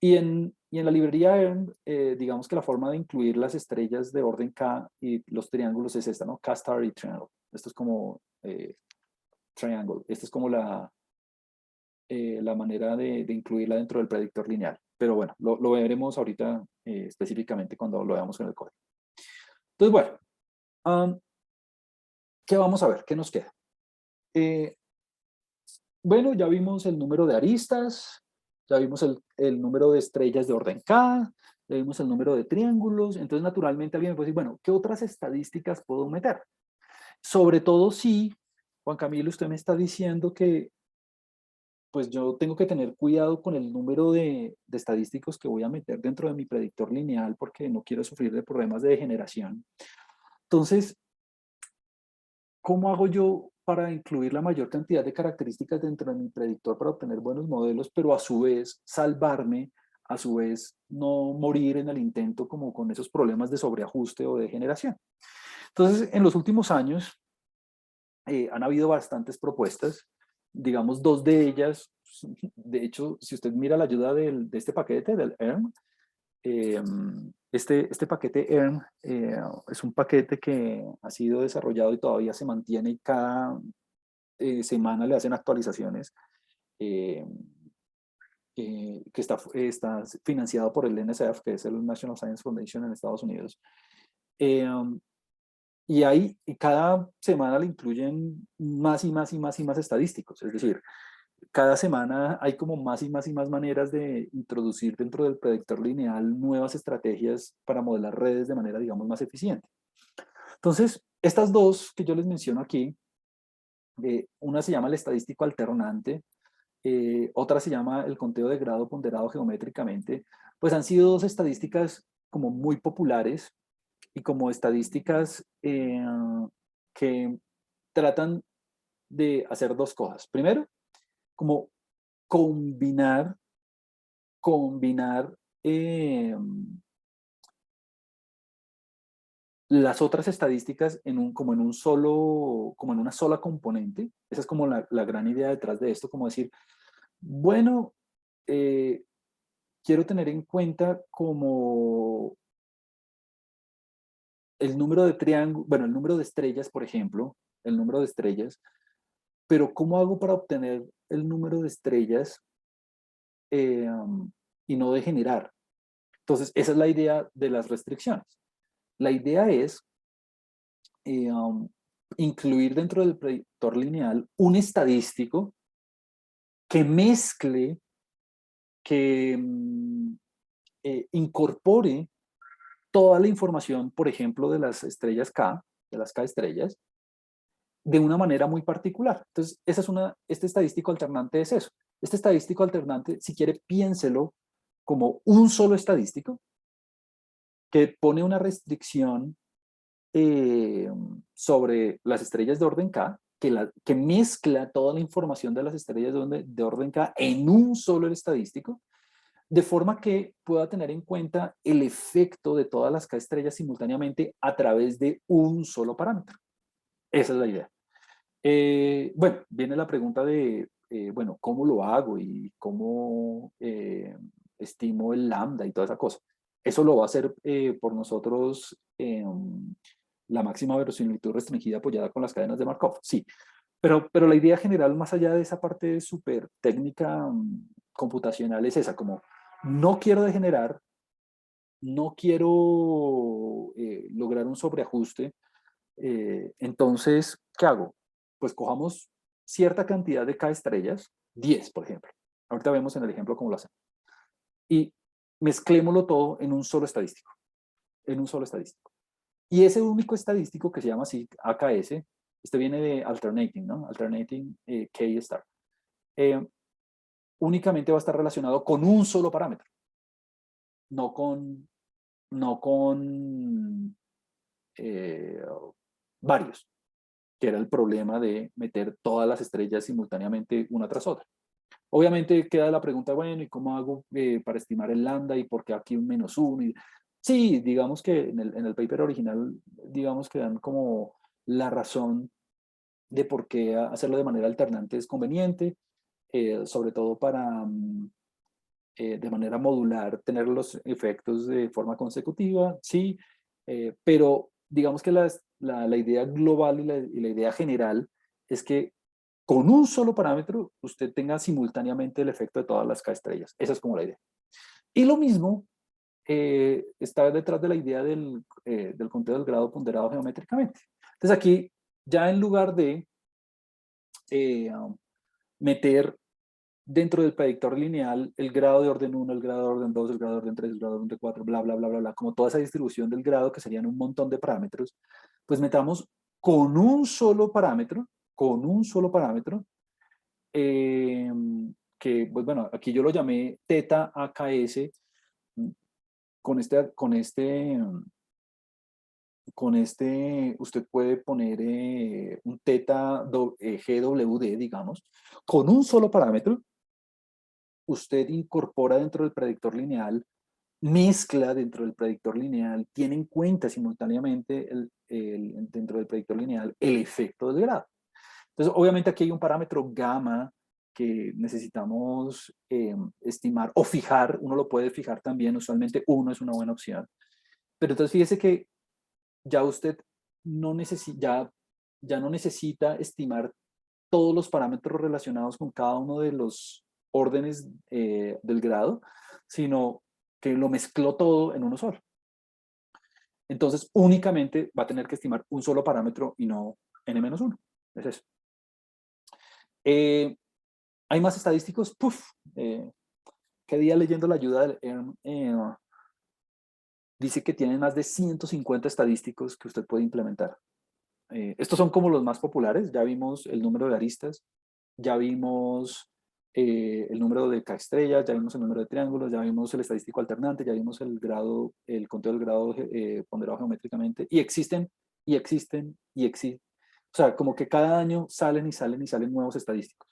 Y en la librería ERN, digamos que la forma de incluir las estrellas de orden K y los triángulos es esta, ¿no? K-star y triangle. Esto es como triangle. Esta es como la manera de incluirla dentro del predictor lineal. Pero bueno, lo veremos ahorita específicamente cuando lo veamos en el código. Entonces, bueno, ¿qué vamos a ver? ¿Qué nos queda? Bueno, ya vimos el número de aristas, ya vimos el número de estrellas de orden K, ya vimos el número de triángulos. Entonces, naturalmente, alguien me puede decir, bueno, ¿qué otras estadísticas puedo meter? Sobre todo si, Juan Camilo, usted me está diciendo que pues yo tengo que tener cuidado con el número de estadísticos que voy a meter dentro de mi predictor lineal porque no quiero sufrir de problemas de degeneración. Entonces, ¿cómo hago yo para incluir la mayor cantidad de características dentro de mi predictor para obtener buenos modelos, pero a su vez salvarme, a su vez no morir en el intento como con esos problemas de sobreajuste o de degeneración? Entonces, en los últimos años han habido bastantes propuestas, digamos dos de ellas, de hecho, si usted mira la ayuda de este paquete, del ERM, este paquete ERM es un paquete que ha sido desarrollado y todavía se mantiene y cada semana le hacen actualizaciones, eh, que está financiado por el NSF, que es el National Science Foundation en Estados Unidos. Y cada semana le incluyen más y más y más y más estadísticos, es decir, cada semana hay como más y más y más maneras de introducir dentro del predictor lineal nuevas estrategias para modelar redes de manera, digamos, más eficiente. Entonces, estas dos que yo les menciono aquí, una se llama el estadístico alternante, otra se llama el conteo de grado ponderado geométricamente, pues han sido dos estadísticas como muy populares y como estadísticas que tratan de hacer dos cosas. Primero, como combinar eh, las otras estadísticas como en un solo, como en una sola componente. Esa es como la gran idea detrás de esto, como decir, bueno, eh, quiero tener en cuenta como el número de triángulos, bueno, el número de estrellas, por ejemplo, el número de estrellas, pero ¿cómo hago para obtener el número de estrellas y no degenerar? Entonces, esa es la idea de las restricciones. La idea es incluir dentro del predictor lineal un estadístico que mezcle, que incorpore toda la información, por ejemplo, de las estrellas K, de las K estrellas, de una manera muy particular. Entonces, este estadístico alternante es eso. Este estadístico alternante, si quiere, piénselo como un solo estadístico que pone una restricción sobre las estrellas de orden K, que mezcla toda la información de las estrellas de orden K en un solo estadístico, de forma que pueda tener en cuenta el efecto de todas las K estrellas simultáneamente a través de un solo parámetro. Esa es la idea. Bueno, viene la pregunta de, bueno, ¿cómo lo hago y cómo estimo el lambda y toda esa cosa? Eso lo va a hacer por nosotros la máxima verosimilitud restringida apoyada con las cadenas de Markov. Sí, pero la idea general, más allá de esa parte súper técnica computacional, es esa, como no quiero degenerar, no quiero lograr un sobreajuste, entonces, ¿qué hago? Pues cojamos cierta cantidad de K estrellas, 10 por ejemplo. Ahorita vemos en el ejemplo cómo lo hacemos. Y mezclémoslo todo en un solo estadístico, en un solo estadístico. Y ese único estadístico que se llama así AKS, este viene de alternating, ¿no? Alternating K-star. Únicamente va a estar relacionado con un solo parámetro, no con, no con varios. que era el problema de meter todas las estrellas simultáneamente una tras otra. Obviamente queda la pregunta, bueno, ¿y cómo hago para estimar el lambda y por qué aquí un -1? Sí, digamos que en el paper original, digamos que dan como la razón de por qué hacerlo de manera alternante es conveniente, sobre todo para, de manera modular, tener los efectos de forma consecutiva, sí, pero digamos que la idea global y la idea general es que con un solo parámetro usted tenga simultáneamente el efecto de todas las K estrellas. Esa es como la idea. Y lo mismo está detrás de la idea del conteo del grado ponderado geométricamente. Entonces aquí, ya en lugar de meter dentro del predictor lineal el grado de orden 1, el grado de orden 2, el grado de orden 3, el grado de orden 4, bla, bla, bla, bla, bla, como toda esa distribución del grado que serían un montón de parámetros, pues metamos con un solo parámetro, eh, que, pues bueno, aquí yo lo llamé teta AKS, con este, con este, con este usted puede poner un teta GWD, digamos, con un solo parámetro, usted incorpora dentro del predictor lineal, mezcla dentro del predictor lineal, tiene en cuenta simultáneamente dentro del predictor lineal el efecto del grado. Entonces, obviamente aquí hay un parámetro gamma que necesitamos estimar o fijar, uno lo puede fijar también, usualmente uno es una buena opción. Pero entonces fíjese que ya usted ya no necesita estimar todos los parámetros relacionados con cada uno de los órdenes del grado, sino que lo mezcló todo en uno solo. Entonces, únicamente va a tener que estimar un solo parámetro y no n-1. Es eso. ¿Hay más estadísticos? Puf, qué día leyendo la ayuda del ERM, dice que tienen más de 150 estadísticos que usted puede implementar. Estos son como los más populares. Ya vimos el número de aristas, ya vimos el número de K estrellas, ya vimos el número de triángulos, ya vimos el estadístico alternante, ya vimos el grado, el conteo del grado ponderado geométricamente, y existen, y existen, y existen. O sea, como que cada año salen y salen y salen nuevos estadísticos.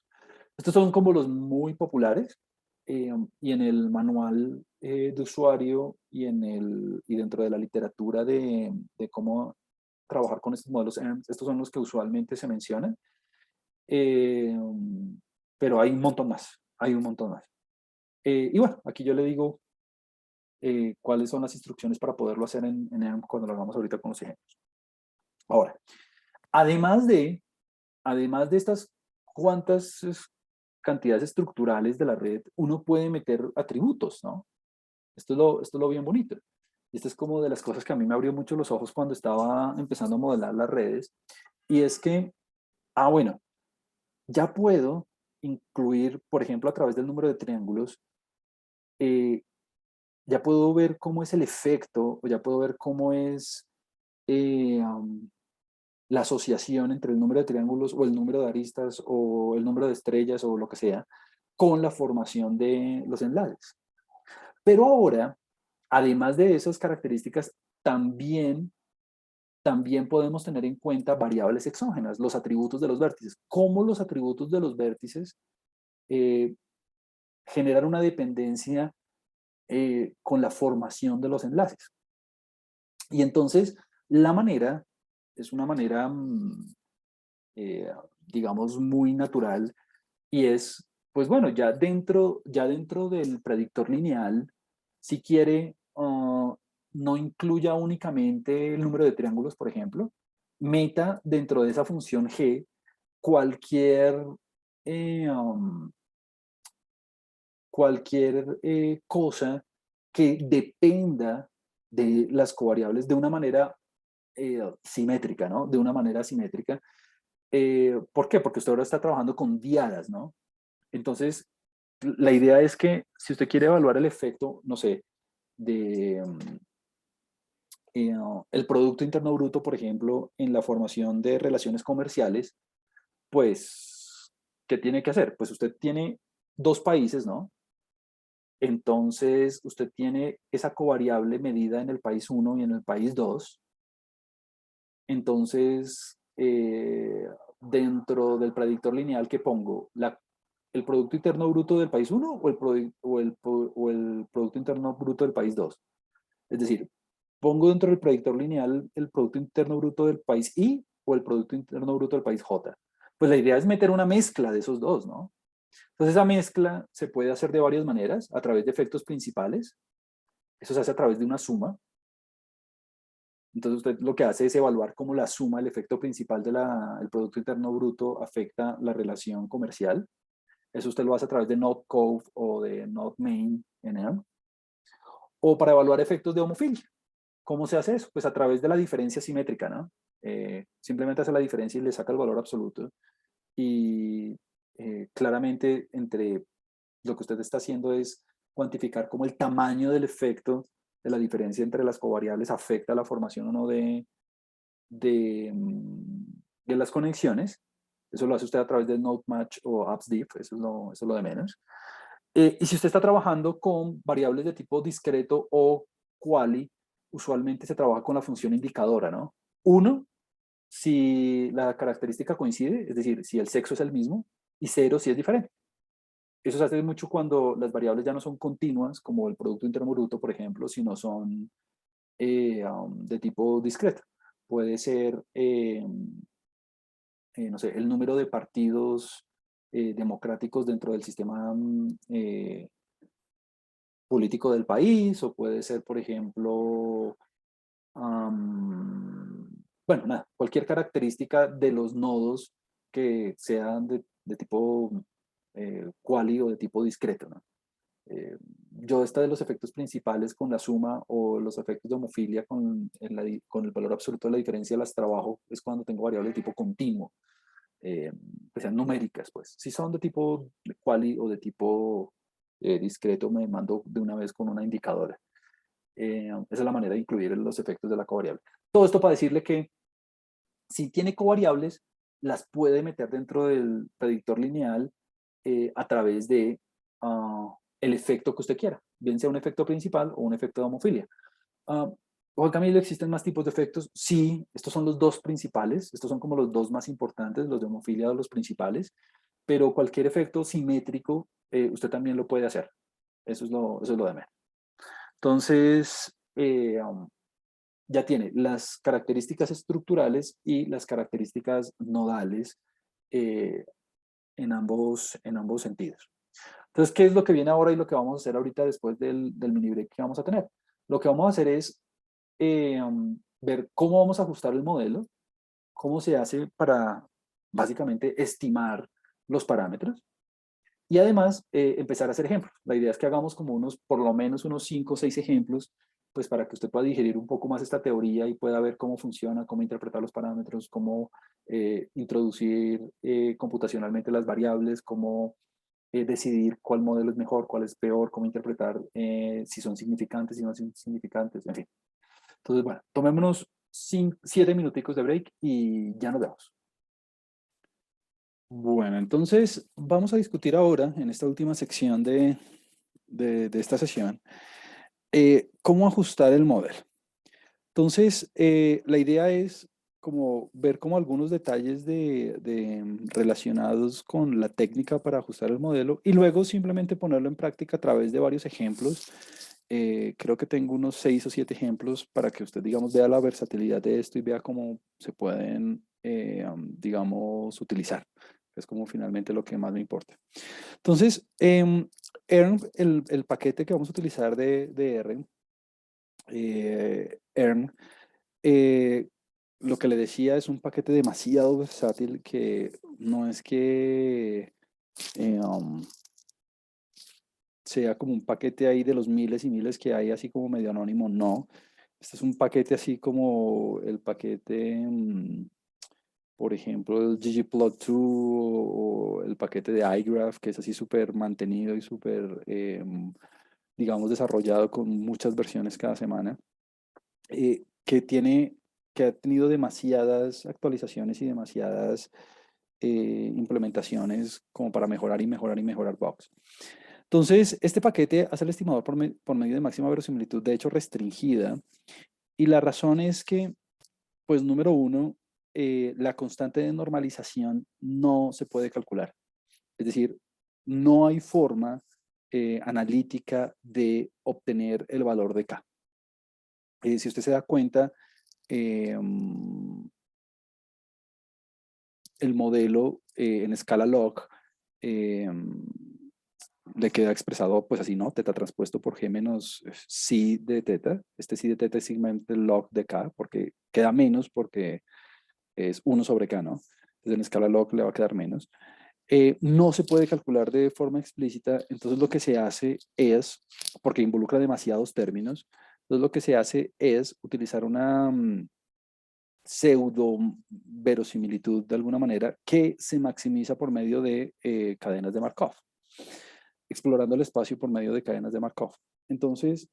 Estos son como los muy populares, y en el manual de usuario y dentro de la literatura de cómo trabajar con estos modelos ERMS, estos son los que usualmente se mencionan. Eh, pero hay un montón más, hay un montón más. Y bueno, aquí yo le digo cuáles son las instrucciones para poderlo hacer en ERM cuando lo hagamos ahorita con los ejemplos. Ahora, además de, además de estas cuantas cantidades estructurales de la red, uno puede meter atributos, ¿no? Esto es lo bien bonito. Y esto es como de las cosas que a mí me abrió mucho los ojos cuando estaba empezando a modelar las redes. Y es que, bueno, ya puedo incluir, por ejemplo, a través del número de triángulos, ya puedo ver cómo es el efecto, o ya puedo ver cómo es la asociación entre el número de triángulos o el número de aristas o el número de estrellas o lo que sea, con la formación de los enlaces. Pero ahora, además de esas características, también podemos tener en cuenta variables exógenas, los atributos de los vértices. Cómo los atributos de los vértices eh, generan una dependencia con la formación de los enlaces. Y entonces, la manera es una manera, digamos, muy natural, y es, pues bueno, ya dentro del predictor lineal, si quiere, no incluya únicamente el número de triángulos, por ejemplo, meta dentro de esa función G cualquier, eh, um, cualquier cosa que dependa de las covariables de una manera simétrica, ¿no? De una manera simétrica. ¿Por qué? Porque usted ahora está trabajando con diadas, ¿no? Entonces, la idea es que si usted quiere evaluar el efecto, no sé, de el Producto Interno Bruto, por ejemplo, en la formación de relaciones comerciales, pues, ¿qué tiene que hacer? Pues usted tiene dos países, ¿no? Entonces, usted tiene esa covariable medida en el país 1 y en el país 2. Entonces, dentro del predictor lineal que pongo el Producto Interno Bruto del país 1 o el Producto Interno Bruto del país 2. Es decir, pongo dentro del predictor lineal el Producto Interno Bruto del país I o el Producto Interno Bruto del país J. Pues la idea es meter una mezcla de esos dos, ¿no? Entonces esa mezcla se puede hacer de varias maneras, a través de efectos principales. Eso se hace a través de una suma. Entonces usted lo que hace es evaluar cómo la suma, el efecto principal del Producto Interno Bruto afecta la relación comercial. Eso usted lo hace a través de NotCove o de NotMain en ERM. O para evaluar efectos de homofilia. ¿Cómo se hace eso? Pues a través de la diferencia simétrica, ¿no? Simplemente hace la diferencia y le saca el valor absoluto. Y claramente entre lo que usted está haciendo es cuantificar cómo el tamaño del efecto de la diferencia entre las covariables afecta la formación o no de las conexiones. Eso lo hace usted a través de NodeMatch o AppsDiff, eso es lo de menos. Y si usted está trabajando con variables de tipo discreto o quali, usualmente se trabaja con la función indicadora, ¿no? Uno, si la característica coincide, es decir, si el sexo es el mismo, y cero si es diferente. Eso se hace mucho cuando las variables ya no son continuas, como el Producto Interno Bruto, por ejemplo, sino son de tipo discreto. Puede ser, no sé, el número de partidos democráticos dentro del sistema político del país, o puede ser, por ejemplo, bueno, nada, cualquier característica de los nodos que sean de tipo quali o de tipo discreto, ¿no? Yo esta de los efectos principales con la suma o los efectos de homofilia con el valor absoluto de la diferencia las trabajo es cuando tengo variables de tipo continuo, que sean numéricas, pues. Si son de tipo quali o de tipo discreto, me mando de una vez con una indicadora. Esa es la manera de incluir los efectos de la covariable. Todo esto para decirle que si tiene covariables, las puede meter dentro del predictor lineal a través de el efecto que usted quiera, bien sea un efecto principal o un efecto de homofilia. Juan Camilo, ¿existen más tipos de efectos? Sí, estos son los dos principales, estos son como los dos más importantes, los de homofilia o los principales, pero cualquier efecto simétrico usted también lo puede hacer. Eso es lo de menos. Entonces, ya tiene las características estructurales y las características nodales eh, en ambos sentidos. Entonces, ¿qué es lo que viene ahora y lo que vamos a hacer ahorita después del mini break que vamos a tener? Lo que vamos a hacer es ver cómo vamos a ajustar el modelo, cómo se hace para básicamente estimar los parámetros y además empezar a hacer ejemplos. La idea es que hagamos como por lo menos unos 5 o 6 ejemplos, pues para que usted pueda digerir un poco más esta teoría y pueda ver cómo funciona, cómo interpretar los parámetros, cómo introducir computacionalmente las variables, cómo decidir cuál modelo es mejor, cuál es peor, cómo interpretar si son significantes, si no son significantes, en fin. Entonces, bueno, tomémonos 7 minuticos de break y ya nos vemos. Bueno, entonces vamos a discutir ahora, en esta última sección de esta sesión, cómo ajustar el modelo. Entonces, la idea es como ver como algunos detalles relacionados con la técnica para ajustar el modelo y luego simplemente ponerlo en práctica a través de varios ejemplos. Creo que tengo unos 6 o 7 ejemplos para que usted, digamos, vea la versatilidad de esto y vea cómo se pueden, digamos, utilizar. Es como finalmente lo que más me importa. Entonces, el paquete que vamos a utilizar de ERN, lo que le decía es un paquete demasiado versátil que no es que sea como un paquete ahí de los miles y miles que hay así como medio anónimo, no. Este es un paquete así como el paquete, por ejemplo, el ggplot2 o el paquete de iGraph, que es así súper mantenido y súper, digamos, desarrollado con muchas versiones cada semana, que ha tenido demasiadas actualizaciones y demasiadas implementaciones como para mejorar y mejorar y mejorar bugs. Entonces, este paquete hace el estimador por medio de máxima verosimilitud, de hecho restringida, y la razón es que, pues número uno, la constante de normalización no se puede calcular. Es decir, no hay forma analítica de obtener el valor de K. Si usted se da cuenta, el modelo en escala log le queda expresado pues así, ¿no? Teta transpuesto por G menos psi de teta. Este psi de teta es simplemente el log de K, porque queda menos porque es 1 sobre K, ¿no? Entonces en escala log le va a quedar menos. No se puede calcular de forma explícita, entonces lo que se hace es, porque involucra demasiados términos, entonces lo que se hace es utilizar una pseudo verosimilitud de alguna manera que se maximiza por medio de cadenas de Markov, explorando el espacio por medio de cadenas de Markov. Entonces,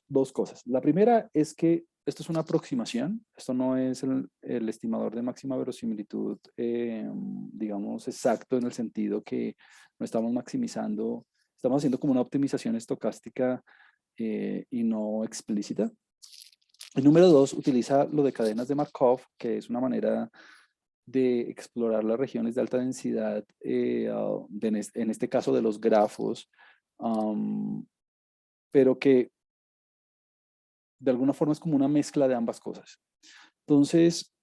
dos cosas. La primera es que esto es una aproximación, esto no es el estimador de máxima verosimilitud, digamos, exacto en el sentido que no estamos maximizando, estamos haciendo como una optimización estocástica y no explícita. El número dos utiliza lo de cadenas de Markov, que es una manera de explorar las regiones de alta densidad, en este caso de los grafos, pero que de alguna forma es como una mezcla de ambas cosas. Entonces,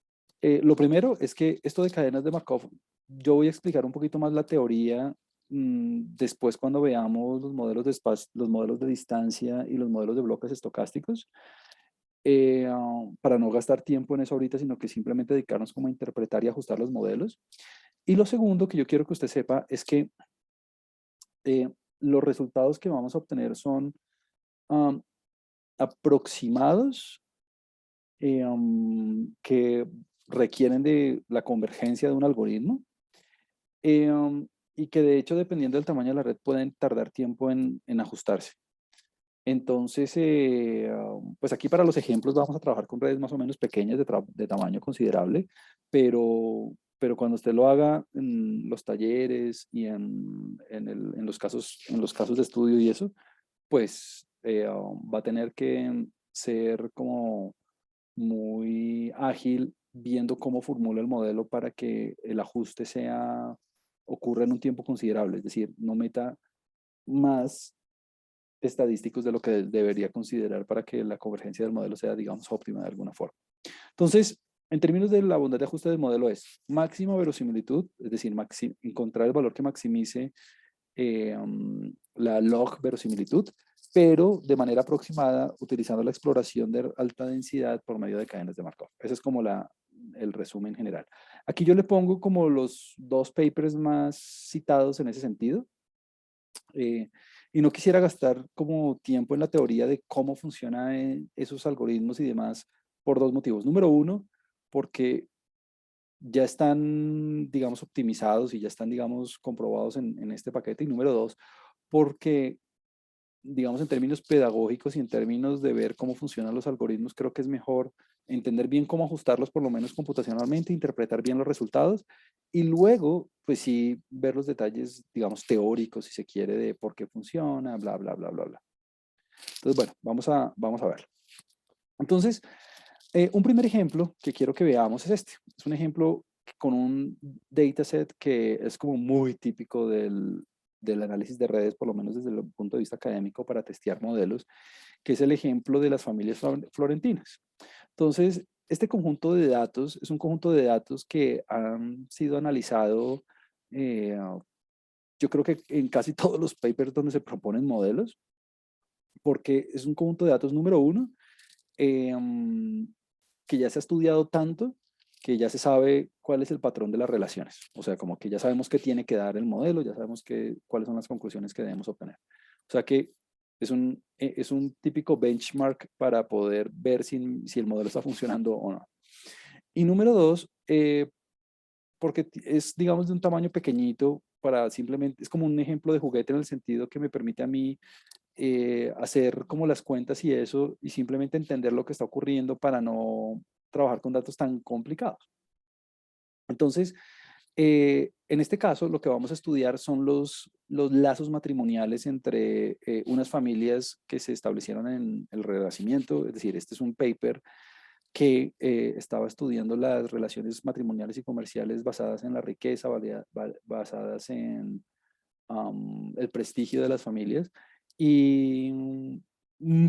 lo primero es que esto de cadenas de Markov, yo voy a explicar un poquito más la teoría después cuando veamos los modelos de espacio, los modelos de distancia y los modelos de bloques estocásticos, para no gastar tiempo en eso ahorita, sino que simplemente dedicarnos como a interpretar y ajustar los modelos. Y lo segundo que yo quiero que usted sepa es que los resultados que vamos a obtener son aproximados que requieren de la convergencia de un algoritmo y que de hecho dependiendo del tamaño de la red pueden tardar tiempo en ajustarse. Entonces, pues aquí para los ejemplos vamos a trabajar con redes más o menos pequeñas de tamaño considerable, pero cuando usted lo haga en los talleres y en los casos de estudio y eso, pues va a tener que ser como muy ágil viendo cómo formula el modelo para que el ajuste ocurra en un tiempo considerable, es decir, no meta más estadísticos de lo que debería considerar para que la convergencia del modelo sea, digamos, óptima de alguna forma. Entonces, en términos de la bondad de ajuste del modelo es máxima verosimilitud, es decir, encontrar el valor que maximice la log verosimilitud, pero de manera aproximada utilizando la exploración de alta densidad por medio de cadenas de Markov. Ese es como el resumen general. Aquí yo le pongo como los dos papers más citados en ese sentido. Y no quisiera gastar como tiempo en la teoría de cómo funcionan esos algoritmos y demás por dos motivos. Número uno, porque ya están, digamos, optimizados y ya están, digamos, comprobados en este paquete. Y número dos, porque, digamos, en términos pedagógicos y en términos de ver cómo funcionan los algoritmos, creo que es mejor entender bien cómo ajustarlos, por lo menos computacionalmente, interpretar bien los resultados y luego, pues sí, ver los detalles, digamos, teóricos, si se quiere, de por qué funciona, bla, bla, bla, bla, bla. Entonces, bueno, vamos a ver. Entonces, un primer ejemplo que quiero que veamos es este. Es un ejemplo con un dataset que es como muy típico del análisis de redes, por lo menos desde el punto de vista académico, para testear modelos, que es el ejemplo de las familias florentinas. Entonces, este conjunto de datos es un conjunto de datos que han sido analizados, yo creo que en casi todos los papers donde se proponen modelos, porque es un conjunto de datos número uno, que ya se ha estudiado tanto que ya se sabe cuál es el patrón de las relaciones. O sea, como que ya sabemos qué tiene que dar el modelo, ya sabemos cuáles son las conclusiones que debemos obtener. O sea que es un típico benchmark para poder ver si el modelo está funcionando o no. Y número dos, porque es, digamos, de un tamaño pequeñito para simplemente, es como un ejemplo de juguete en el sentido que me permite a mí hacer como las cuentas y eso, y simplemente entender lo que está ocurriendo para no trabajar con datos tan complicados. Entonces, en este caso, lo que vamos a estudiar son los lazos matrimoniales entre unas familias que se establecieron en el Renacimiento, es decir, este es un paper que estaba estudiando las relaciones matrimoniales y comerciales basadas en la riqueza, basadas en el prestigio de las familias y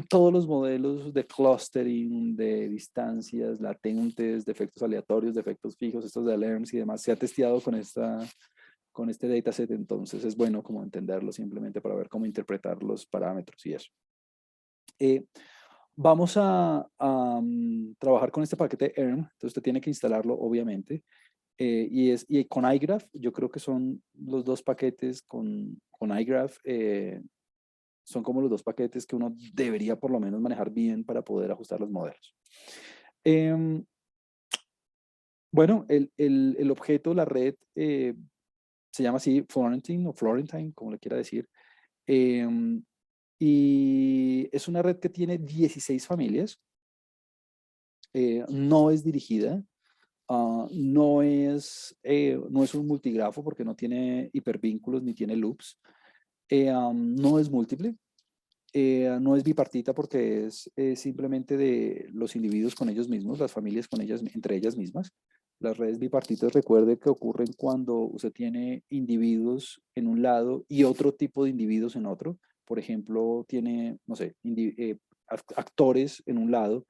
todos los modelos de clustering, de distancias latentes, de efectos aleatorios, de efectos fijos, estos de alarms y demás, se ha testeado con este dataset, entonces es bueno como entenderlo simplemente para ver cómo interpretar los parámetros y eso. Vamos a trabajar con este paquete ERM, entonces usted tiene que instalarlo obviamente. Y con iGraph, yo creo que son los dos paquetes con iGraph, son como los dos paquetes que uno debería por lo menos manejar bien para poder ajustar los modelos. Bueno, el objeto, la red, se llama así Florentine o Florentine, como le quiera decir. Y es una red que tiene 16 familias. No es dirigida. No es un multigrafo porque no tiene hipervínculos ni tiene loops. No es múltiple. No es bipartita porque es simplemente de los individuos con ellos mismos, las familias con ellas, entre ellas mismas. Las redes bipartitas, recuerde que ocurren cuando usted tiene individuos en un lado y otro tipo de individuos en otro. Por ejemplo, tiene, no sé, actores en un lado,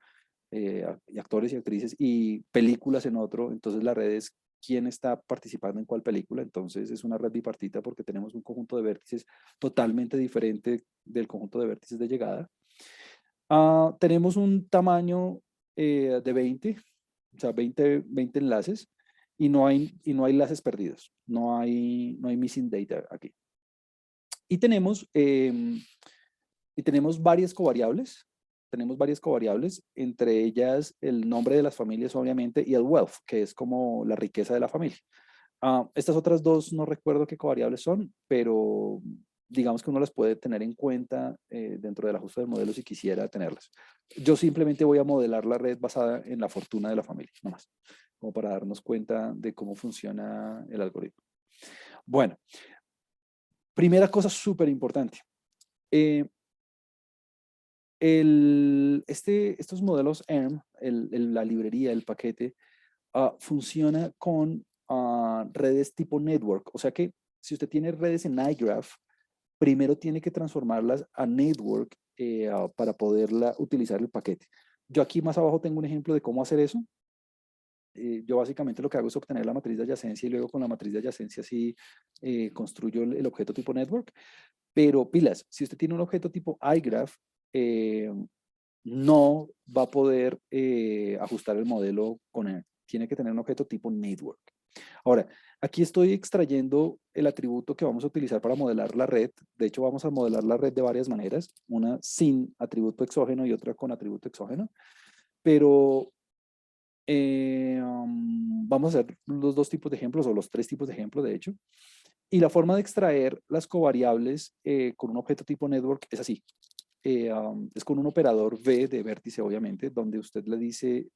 y actores y actrices y películas en otro. Entonces la red es quién está participando en cuál película. Entonces es una red bipartita porque tenemos un conjunto de vértices totalmente diferente del conjunto de vértices de llegada. Tenemos un tamaño de 20, o sea, 20 enlaces y no hay enlaces perdidos. No hay missing data aquí. Y tenemos varias covariables. Tenemos varias covariables, entre ellas el nombre de las familias, obviamente, y el wealth, que es como la riqueza de la familia. Estas otras dos no recuerdo qué covariables son, pero digamos que uno las puede tener en cuenta dentro del ajuste del modelo si quisiera tenerlas. Yo simplemente voy a modelar la red basada en la fortuna de la familia, nomás, como para darnos cuenta de cómo funciona el algoritmo. Bueno, primera cosa súper importante. Estos modelos ERM, la librería, el paquete, funciona con redes tipo network. O sea que si usted tiene redes en iGraph, primero tiene que transformarlas a network para poderla utilizar el paquete. Yo aquí más abajo tengo un ejemplo de cómo hacer eso. Yo básicamente lo que hago es obtener la matriz de adyacencia y luego con la matriz de adyacencia sí construyo el objeto tipo network. Pero pilas, si usted tiene un objeto tipo iGraph, no va a poder ajustar el modelo con él. Tiene que tener un objeto tipo network. Ahora, aquí estoy extrayendo el atributo que vamos a utilizar para modelar la red. De hecho, vamos a modelar la red de varias maneras, una sin atributo exógeno y otra con atributo exógeno. Pero vamos a hacer los dos tipos de ejemplos, o los tres tipos de ejemplos, de hecho. Y la forma de extraer las covariables con un objeto tipo network es así. Es con un operador V de vértice, obviamente, donde usted le dice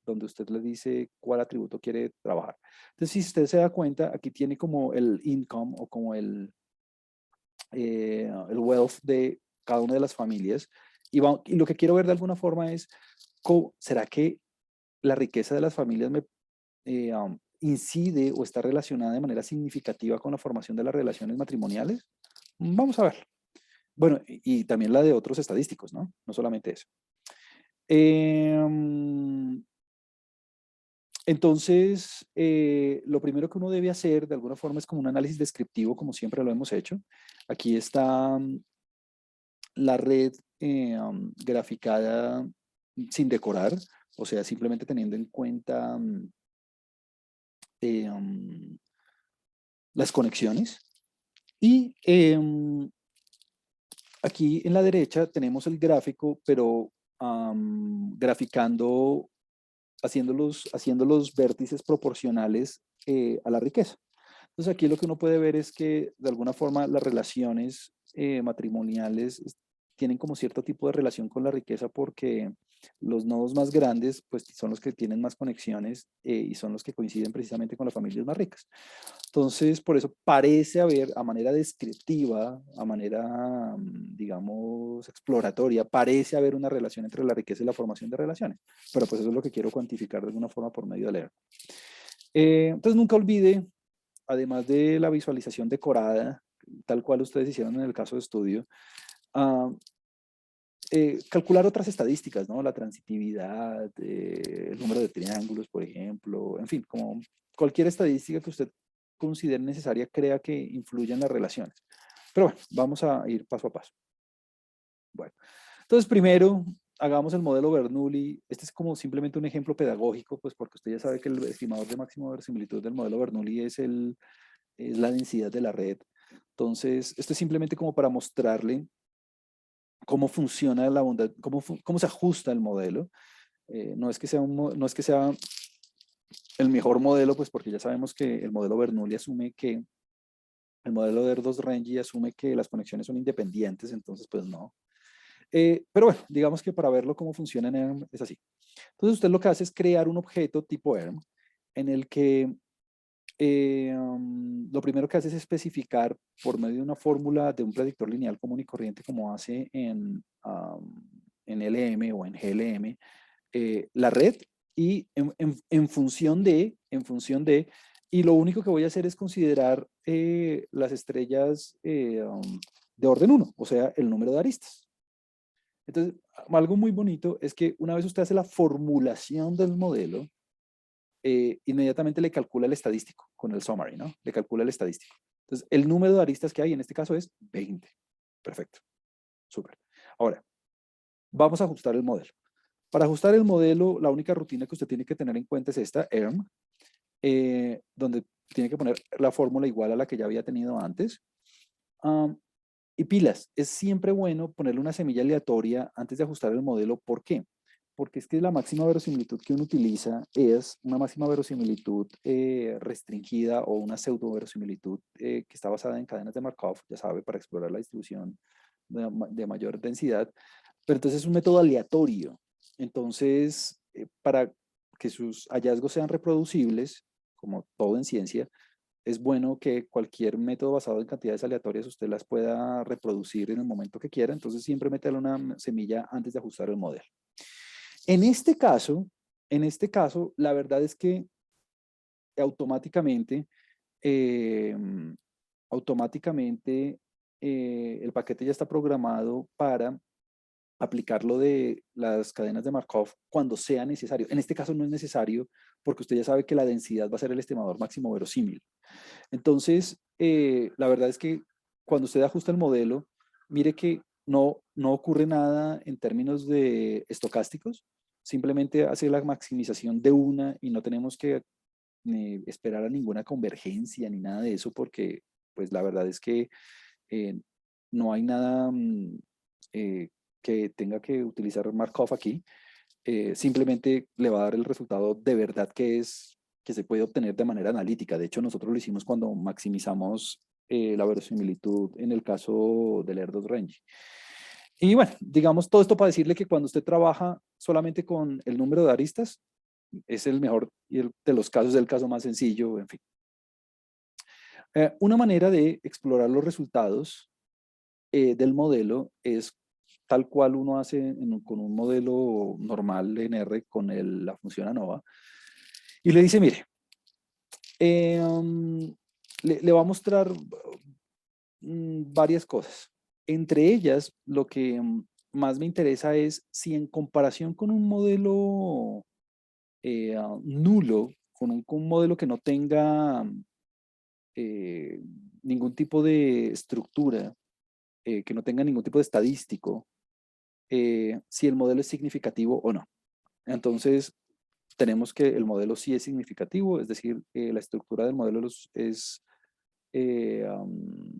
cuál atributo quiere trabajar. Entonces, si usted se da cuenta, aquí tiene como el income o como el wealth de cada una de las familias. Y lo que quiero ver de alguna forma es, ¿será que la riqueza de las familias incide o está relacionada de manera significativa con la formación de las relaciones matrimoniales? Vamos a ver. Bueno, y también la de otros estadísticos, ¿no? No solamente eso. Entonces, lo primero que uno debe hacer de alguna forma es como un análisis descriptivo, como siempre lo hemos hecho. Aquí está la red graficada sin decorar, o sea, simplemente teniendo en cuenta las conexiones. Y aquí en la derecha tenemos el gráfico, pero graficando, haciendo los vértices proporcionales a la riqueza. Entonces aquí lo que uno puede ver es que de alguna forma las relaciones matrimoniales tienen como cierto tipo de relación con la riqueza porque los nodos más grandes pues son los que tienen más conexiones y son los que coinciden precisamente con las familias más ricas. Entonces, por eso parece haber, a manera descriptiva, a manera, digamos, exploratoria, parece haber una relación entre la riqueza y la formación de relaciones. Pero pues eso es lo que quiero cuantificar de alguna forma por medio de leer. Entonces, nunca olvide, además de la visualización decorada, tal cual ustedes hicieron en el caso de estudio, ah, calcular otras estadísticas, ¿no? La transitividad, el número de triángulos, por ejemplo, en fin, como cualquier estadística que usted considere necesaria, crea que influya en las relaciones. Pero bueno, vamos a ir paso a paso. Bueno, entonces primero hagamos el modelo Bernoulli. Este es como simplemente un ejemplo pedagógico, pues porque usted ya sabe que el estimador de máxima verosimilitud del modelo Bernoulli es la densidad de la red. Entonces, esto es simplemente como para mostrarle cómo funciona la bondad, cómo se ajusta el modelo. No es que sea no es que sea el mejor modelo, pues porque ya sabemos que el modelo Bernoulli asume que el modelo de Erdős-Renggi asume que las conexiones son independientes, entonces pues no. Pero bueno, digamos que para verlo cómo funciona en ERM es así. Entonces usted lo que hace es crear un objeto tipo ERM en el que lo primero que hace es especificar por medio de una fórmula de un predictor lineal común y corriente como hace en LM o en GLM, la red y en función de, y lo único que voy a hacer es considerar las estrellas de orden 1, o sea, el número de aristas. Entonces, algo muy bonito es que una vez usted hace la formulación del modelo, inmediatamente le calcula el estadístico con el summary, ¿no? Le calcula el estadístico. Entonces, el número de aristas que hay en este caso es 20. Perfecto. Súper. Ahora, vamos a ajustar el modelo. Para ajustar el modelo, la única rutina que usted tiene que tener en cuenta es esta, ERM, donde tiene que poner la fórmula igual a la que ya había tenido antes. Y pilas, es siempre bueno ponerle una semilla aleatoria antes de ajustar el modelo. ¿Por qué? Porque es que la máxima verosimilitud que uno utiliza es una máxima verosimilitud restringida o una pseudo verosimilitud que está basada en cadenas de Markov, ya sabe, para explorar la distribución de mayor densidad. Pero entonces es un método aleatorio. Entonces, para que sus hallazgos sean reproducibles, como todo en ciencia, es bueno que cualquier método basado en cantidades aleatorias usted las pueda reproducir en el momento que quiera. Entonces, siempre métale una semilla antes de ajustar el modelo. En este caso, la verdad es que automáticamente, eh, el paquete ya está programado para aplicarlo de las cadenas de Markov cuando sea necesario. En este caso no es necesario porque usted ya sabe que la densidad va a ser el estimador máximo verosímil. Entonces, la verdad es que cuando usted ajusta el modelo, mire que no ocurre nada en términos de estocásticos, simplemente hace la maximización de una y no tenemos que esperar a ninguna convergencia ni nada de eso porque pues la verdad es que eh, no hay nada que tenga que utilizar Markov aquí. Simplemente le va a dar el resultado de verdad que se puede obtener de manera analítica. De hecho, nosotros lo hicimos cuando maximizamos la verosimilitud en el caso del Erdős-Renggi. Y bueno, digamos todo esto para decirle que cuando usted trabaja solamente con el número de aristas, es el mejor y de los casos es el caso más sencillo, en fin. Una manera de explorar los resultados del modelo es tal cual uno hace con un modelo normal en R con la función ANOVA. Y le dice, mire, le va a mostrar varias cosas. Entre ellas, lo que más me interesa es si en comparación con un modelo nulo, con un modelo que no tenga eh, ningún tipo de estructura, que no tenga ningún tipo de estadístico, si el modelo es significativo o no. Entonces, tenemos que el modelo sí es significativo, es decir, la estructura del modelo eh, um,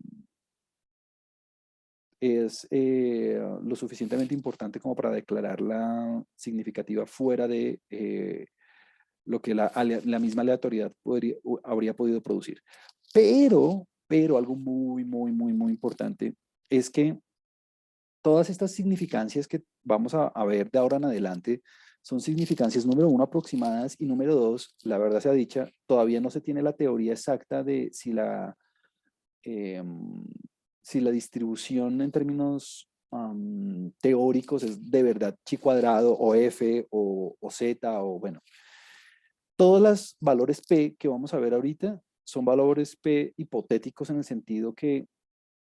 es lo suficientemente importante como para declararla significativa fuera de lo que la misma aleatoriedad habría podido producir. Pero algo muy importante es que todas estas significancias que vamos a ver de ahora en adelante Son significancias número 1 aproximadas y número 2, la verdad sea dicha, todavía no se tiene la teoría exacta de eh, si la distribución en términos teóricos es de verdad chi cuadrado o f o z o bueno. Todos los valores p que vamos a ver ahorita son valores p hipotéticos en el sentido que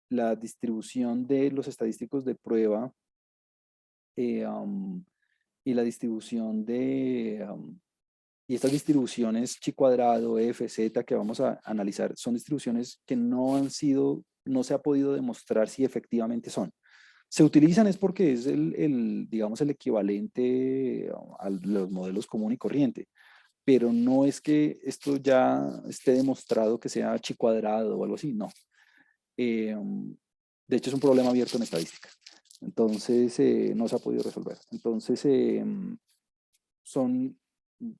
la distribución de los estadísticos de prueba y la distribución y estas distribuciones chi cuadrado, f, z que vamos a analizar son distribuciones que no se ha podido demostrar si efectivamente son. Se utilizan es porque es digamos, el equivalente a los modelos común y corriente, pero no es que esto ya esté demostrado que sea chi cuadrado o algo así, no. De hecho, es un problema abierto en estadística. Entonces, no se ha podido resolver. Entonces, son,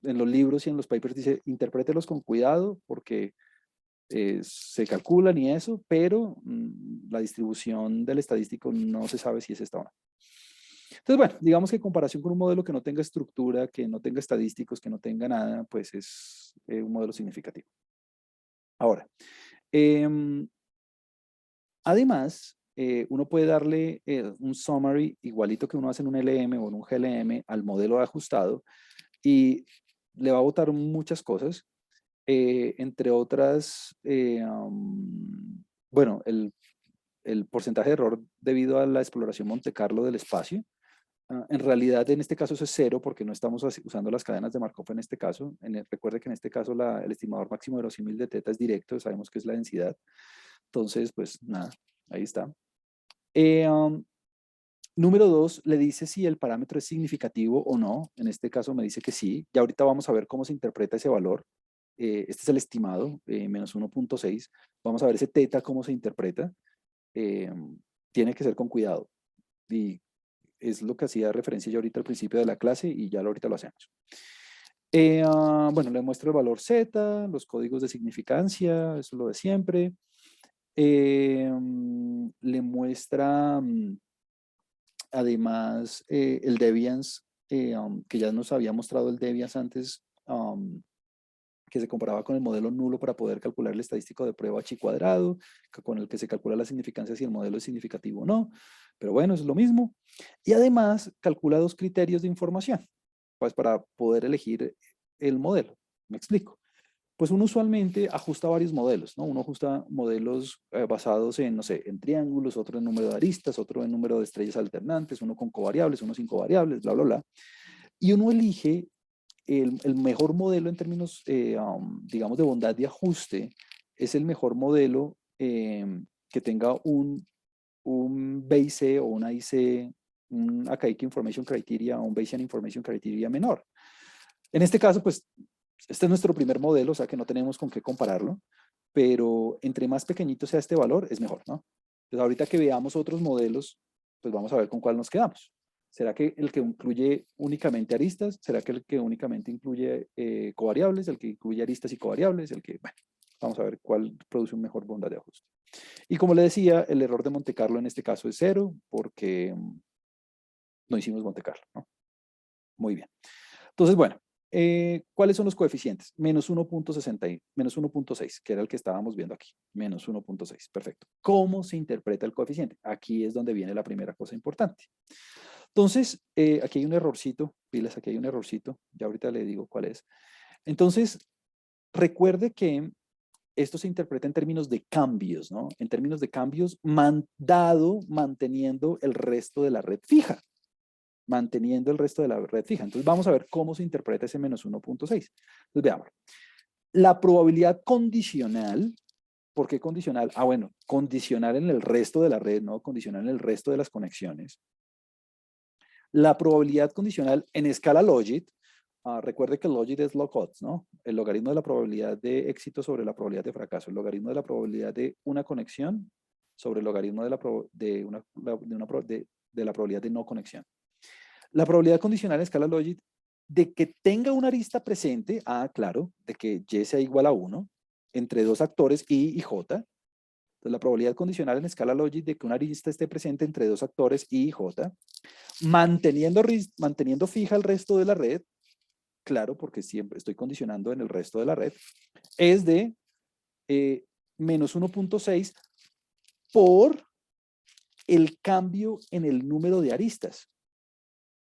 en los libros y en los papers dice, interprételos con cuidado porque se calculan y eso, pero la distribución del estadístico no se sabe si es esta o no. Entonces, bueno, digamos que en comparación con un modelo que no tenga estructura, que no tenga estadísticos, que no tenga nada, pues es un modelo significativo. Ahora, además, uno puede darle un summary igualito que uno hace en un LM o en un GLM al modelo ajustado y le va a botar muchas cosas, entre otras, bueno, el porcentaje de error debido a la exploración Monte Carlo del espacio. En realidad, en este caso eso es cero porque no estamos usando las cadenas de Markov en este caso. Recuerde que en este caso el estimador máximo verosímil de teta es directo, sabemos que es la densidad. Entonces, pues nada, ahí está. Número 2, le dice si el parámetro es significativo o no. En este caso me dice que sí. Ya ahorita vamos a ver cómo se interpreta ese valor. Este es el estimado, menos 1.6. Vamos a ver ese teta, cómo se interpreta. Tiene que ser con cuidado. Y es lo que hacía referencia yo ahorita al principio de la clase y ya ahorita lo hacemos. Bueno, le muestro el valor Z, los códigos de significancia, eso es lo de siempre. Le muestra además el Debians, que ya nos había mostrado el Debians antes, que se comparaba con el modelo nulo para poder calcular el estadístico de prueba chi cuadrado, con el que se calcula la significancia si el modelo es significativo o no. Pero bueno, es lo mismo. Y además calcula dos criterios de información, pues para poder elegir el modelo. Me explico. Pues uno usualmente ajusta varios modelos, ¿no? Uno ajusta modelos basados en, no sé, en triángulos, otro en número de aristas, otro en número de estrellas alternantes, uno con covariables, uno sin covariables, bla, bla, bla. Y uno elige el mejor modelo en términos, digamos, de bondad de ajuste, es el mejor modelo que tenga un BIC o una IC, un Archaic Information Criteria o un Bayesian Information Criteria menor. En este caso, pues, este es nuestro primer modelo, o sea que no tenemos con qué compararlo, pero entre más pequeñito sea este valor, es mejor, ¿no? Entonces, ahorita que veamos otros modelos, pues vamos a ver con cuál nos quedamos. ¿Será que el que incluye únicamente aristas? ¿Será que el que únicamente incluye covariables? ¿El que incluye aristas y covariables? Bueno, vamos a ver cuál produce un mejor bondad de ajuste. Y como le decía, el error de Monte Carlo en este caso es 0 porque no hicimos Monte Carlo, ¿no? Muy bien. Entonces, bueno, ¿cuáles son los coeficientes? Menos 1.60, menos 1.6, que era el que estábamos viendo aquí. Menos 1.6, perfecto. ¿Cómo se interpreta el coeficiente? Aquí es donde viene la primera cosa importante. Entonces, aquí hay un errorcito, pilas, aquí hay un errorcito, ya ahorita le digo cuál es. Entonces, recuerde que esto se interpreta en términos de cambios, ¿no? En términos de cambios manteniendo el resto de la red fija. Manteniendo el resto de la red fija. Entonces, vamos a ver cómo se interpreta ese menos 1.6. Entonces, veamos. La probabilidad condicional, ¿por qué condicional? Ah, bueno, condicional en el resto de la red, ¿no? Condicional en el resto de las conexiones. La probabilidad condicional en escala logit, recuerde que el logit es log odds, ¿no? El logaritmo de la probabilidad de éxito sobre la probabilidad de fracaso, el logaritmo de la probabilidad de una conexión sobre el logaritmo de la probabilidad de no conexión. La probabilidad condicional en escala logit de que tenga una arista presente, claro, de que Y sea igual a 1, entre dos actores I y J, Entonces, la probabilidad condicional en escala logit de que una arista esté presente entre dos actores I y J, manteniendo fija el resto de la red, claro, porque siempre estoy condicionando en el resto de la red, es de menos 1.6 por el cambio en el número de aristas.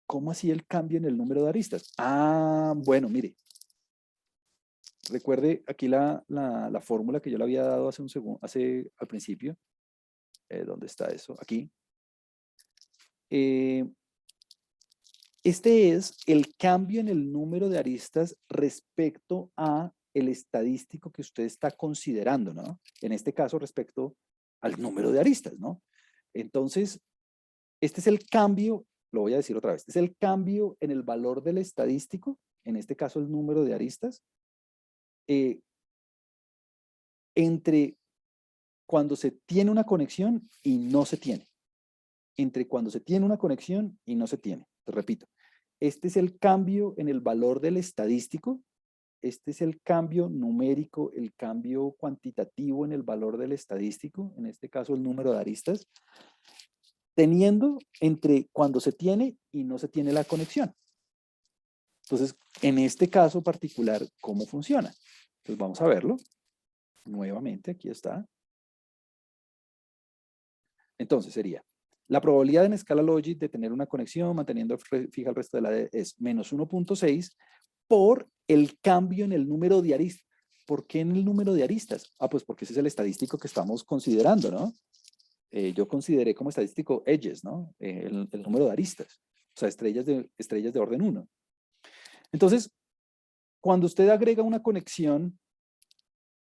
¿Cómo así el cambio en el número de aristas? Ah, bueno, mire. Recuerde aquí la fórmula que yo le había dado hace un segundo, al principio. ¿Dónde está eso? Aquí. Este es el cambio en el número de aristas respecto a el estadístico que usted está considerando, ¿no? En este caso, respecto al número de aristas, ¿no? Entonces, este es el cambio, lo voy a decir otra vez, este es el cambio en el valor del estadístico, en este caso el número de aristas, entre cuando se tiene una conexión y no se tiene. Entre cuando se tiene una conexión y no se tiene. Te repito, este es el cambio en el valor del estadístico, este es el cambio numérico, el cambio cuantitativo en el valor del estadístico, en este caso el número de aristas, teniendo entre cuando se tiene y no se tiene la conexión. Entonces, en este caso particular, ¿cómo funciona? Pues vamos a verlo. Nuevamente, aquí está. Entonces sería, la probabilidad en escala logit de tener una conexión manteniendo fija el resto de la D es menos 1.6 por el cambio en el número de aristas. ¿Por qué en el número de aristas? Ah, pues porque ese es el estadístico que estamos considerando, ¿no? Yo consideré como estadístico edges, ¿no? El número de aristas, o sea, estrellas de orden 1. Entonces, cuando usted agrega una conexión,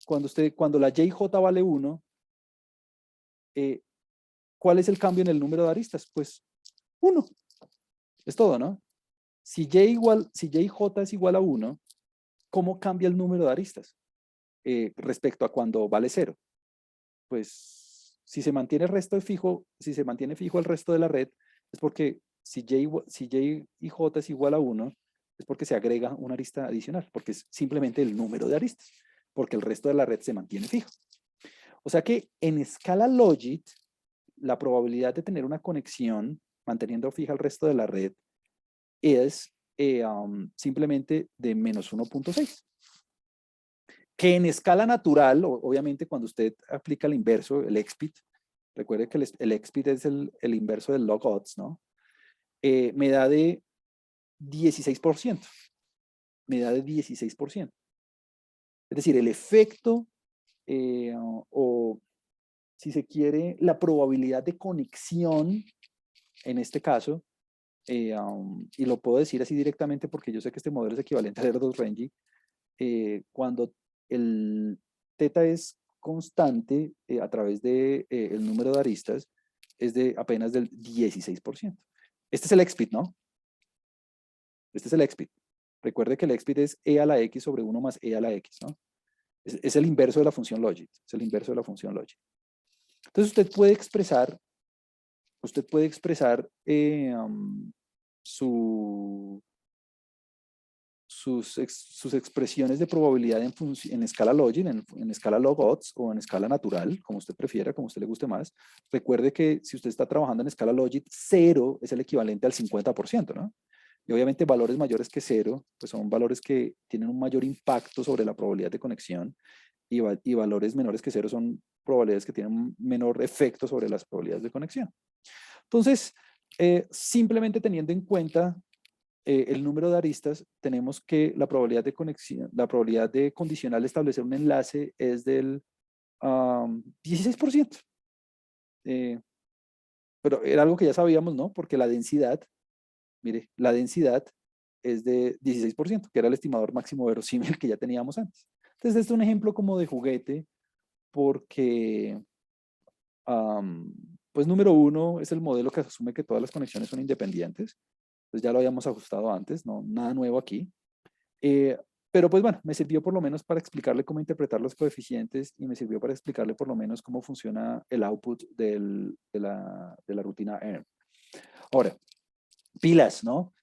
cuando la YJ vale 1, ¿cuál es el cambio en el número de aristas? Pues 1. Es todo, ¿no? Si YJ es igual a 1, ¿cómo cambia el número de aristas respecto a cuando vale 0? Pues si se mantiene el resto fijo, si se mantiene fijo el resto de la red, es porque si Y y J es igual a 1, es porque se agrega una arista adicional, porque es simplemente el número de aristas, porque el resto de la red se mantiene fijo. O sea que en escala logit, la probabilidad de tener una conexión manteniendo fija el resto de la red es simplemente de menos 1.6. Que en escala natural, obviamente cuando usted aplica el inverso, el expit, recuerde que el expit es el inverso del log odds, ¿no? Me da de 16%. Me da de 16%. Es decir, el efecto, o si se quiere, la probabilidad de conexión, en este caso, y lo puedo decir así directamente porque yo sé que este modelo es equivalente al Erdos-Rengi, cuando el teta es constante a través de el número de aristas, es de apenas del 16%. Este es el expit, ¿no? Este es el expit. Recuerde que el expit es e a la x sobre 1 más e a la x, ¿no? Es el inverso de la función logit. Es el inverso de la función logit. Entonces usted puede expresar sus expresiones de probabilidad en escala logit, en escala log odds o en escala natural, como usted prefiera, como a usted le guste más. Recuerde que si usted está trabajando en escala logit, 0 es el equivalente al 50%, ¿no? Y obviamente valores mayores que 0, pues son valores que tienen un mayor impacto sobre la probabilidad de conexión, y valores menores que 0 son probabilidades que tienen un menor efecto sobre las probabilidades de conexión. Entonces, simplemente teniendo en cuenta el número de aristas, tenemos que la probabilidad de conexión, la probabilidad de condicional de establecer un enlace es del 16%. Pero era algo que ya sabíamos, ¿no? Porque la densidad, mire, la densidad es de 16%, que era el estimador máximo verosímil que ya teníamos antes. Entonces, este es un ejemplo como de juguete, porque, pues número 1 es el modelo que asume que todas las conexiones son independientes. Pues ya lo habíamos ajustado antes, no, nada nuevo aquí. Pero pues bueno, me sirvió por lo menos para explicarle cómo interpretar los coeficientes y me sirvió para explicarle por lo menos cómo funciona el output de la rutina ERM. Ahora, pilas, ¿no?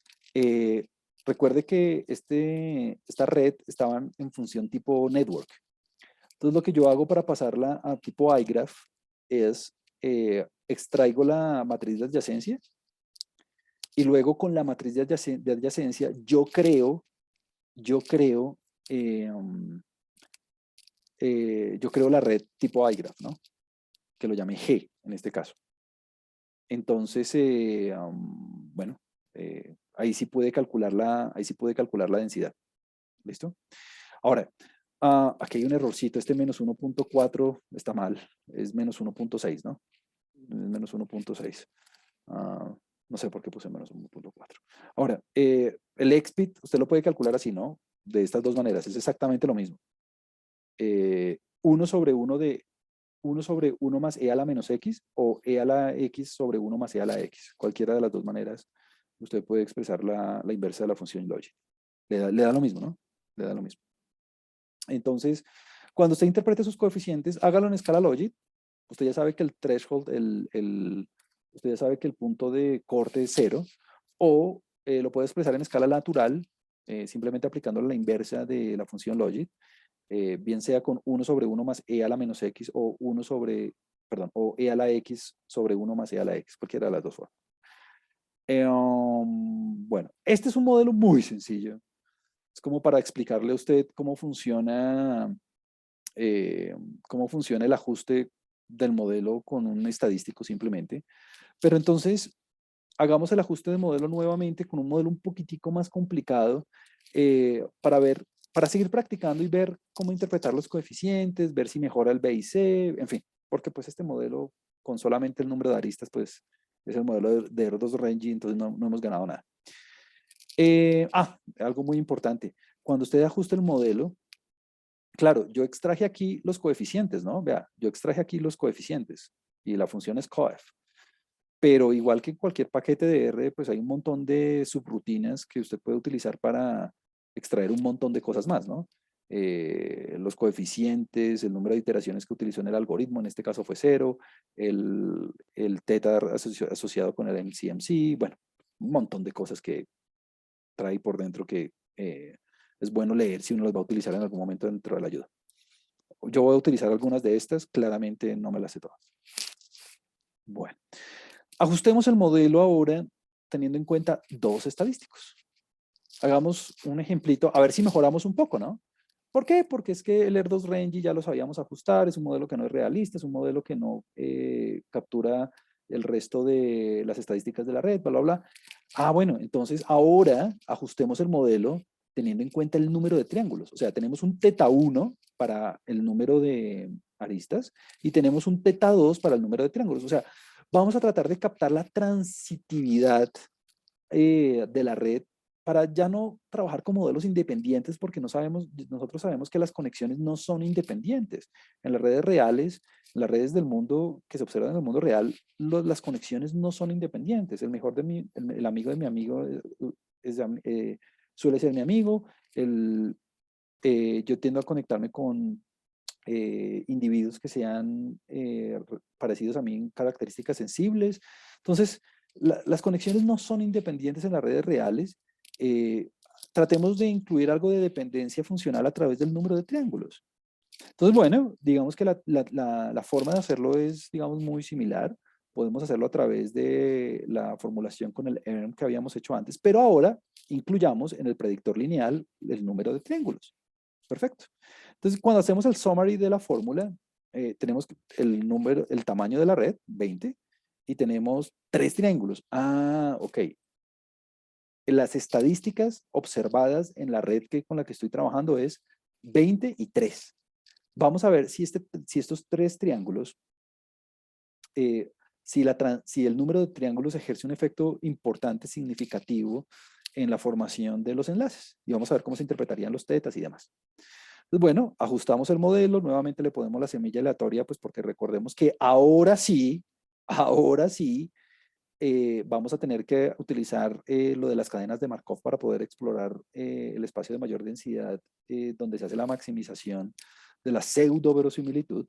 Recuerde que esta red estaba en función tipo network. Entonces lo que yo hago para pasarla a tipo iGraph es, extraigo la matriz de adyacencia y luego con la matriz de adyacencia eh, um, yo creo la red tipo iGraph, ¿no? Que lo llame G en este caso. Entonces, bueno, ahí sí puede calcular la densidad. ¿Listo? Ahora, aquí hay un errorcito. Este menos 1.4 está mal. Es menos 1.6, ¿no? Es menos 1.6. No sé por qué puse menos 1.4. Ahora, el XPIT, usted lo puede calcular así, ¿no? De estas dos maneras. Es exactamente lo mismo. 1 sobre 1 más e a la menos x o e a la x sobre 1 más e a la x. Cualquiera de las dos maneras, usted puede expresar la inversa de la función logit. Le da lo mismo, ¿no? Le da lo mismo. Entonces, cuando usted interprete sus coeficientes, hágalo en escala logit. Usted ya sabe que el threshold, usted ya sabe que el punto de corte es 0, o lo puede expresar en escala natural, simplemente aplicando la inversa de la función logit, bien sea con 1 sobre 1 más e a la menos x o o e a la x sobre 1 más e a la x, cualquiera de las dos formas. Bueno, este es un modelo muy sencillo. Es como para explicarle a usted cómo funciona el ajuste del modelo con un estadístico simplemente. Pero entonces, hagamos el ajuste de modelo nuevamente con un modelo un poquitico más complicado para seguir practicando y ver cómo interpretar los coeficientes, ver si mejora el B y C, en fin, porque pues este modelo con solamente el número de aristas, pues es el modelo de Erdos-Rengi, entonces no hemos ganado nada. Algo muy importante. Cuando usted ajusta el modelo, claro, yo extraje aquí los coeficientes, ¿no? Vea, yo extraje aquí los coeficientes y la función es coef. Pero igual que en cualquier paquete de R, pues hay un montón de subrutinas que usted puede utilizar para extraer un montón de cosas más, ¿no? Los coeficientes, el número de iteraciones que utilizó en el algoritmo, en este caso fue 0, el teta asociado con el MCMC, bueno, un montón de cosas que trae por dentro que es bueno leer si uno las va a utilizar en algún momento dentro de la ayuda. Yo voy a utilizar algunas de estas, claramente no me las sé todas. Bueno, ajustemos el modelo ahora teniendo en cuenta dos estadísticos. Hagamos un ejemplito, a ver si mejoramos un poco, ¿no? ¿Por qué? Porque es que el Erdos-Rengi ya lo sabíamos ajustar, es un modelo que no es realista, es un modelo que no captura el resto de las estadísticas de la red, bla, bla, bla. Bueno, entonces ahora ajustemos el modelo teniendo en cuenta el número de triángulos. O sea, tenemos un teta 1 para el número de aristas y tenemos un teta 2 para el número de triángulos. O sea, vamos a tratar de captar la transitividad de la red para ya no trabajar con modelos independientes porque nosotros sabemos que las conexiones no son independientes. En las redes reales, en las redes del mundo que se observan en el mundo real, las conexiones no son independientes. El amigo de mi amigo suele ser mi amigo. Yo tiendo a conectarme con individuos que sean parecidos a mí en características sensibles. Entonces, las conexiones no son independientes en las redes reales. Tratemos de incluir algo de dependencia funcional a través del número de triángulos. Entonces, bueno, digamos que la forma de hacerlo es, digamos, muy similar. Podemos hacerlo a través de la formulación con el ERM que habíamos hecho antes, pero ahora incluyamos en el predictor lineal el número de triángulos. Perfecto. Entonces, cuando hacemos el summary de la fórmula, tenemos el tamaño de la red, 20, y tenemos 3 triángulos. Ok. Las estadísticas observadas en la red con la que estoy trabajando es 20 y 3. Vamos a ver si estos 3 triángulos, si el número de triángulos ejerce un efecto importante, significativo en la formación de los enlaces. Y vamos a ver cómo se interpretarían los tetas y demás. Pues bueno, ajustamos el modelo, nuevamente le ponemos la semilla aleatoria, pues porque recordemos que ahora sí, vamos a tener que utilizar lo de las cadenas de Markov para poder explorar el espacio de mayor densidad donde se hace la maximización de la pseudo verosimilitud.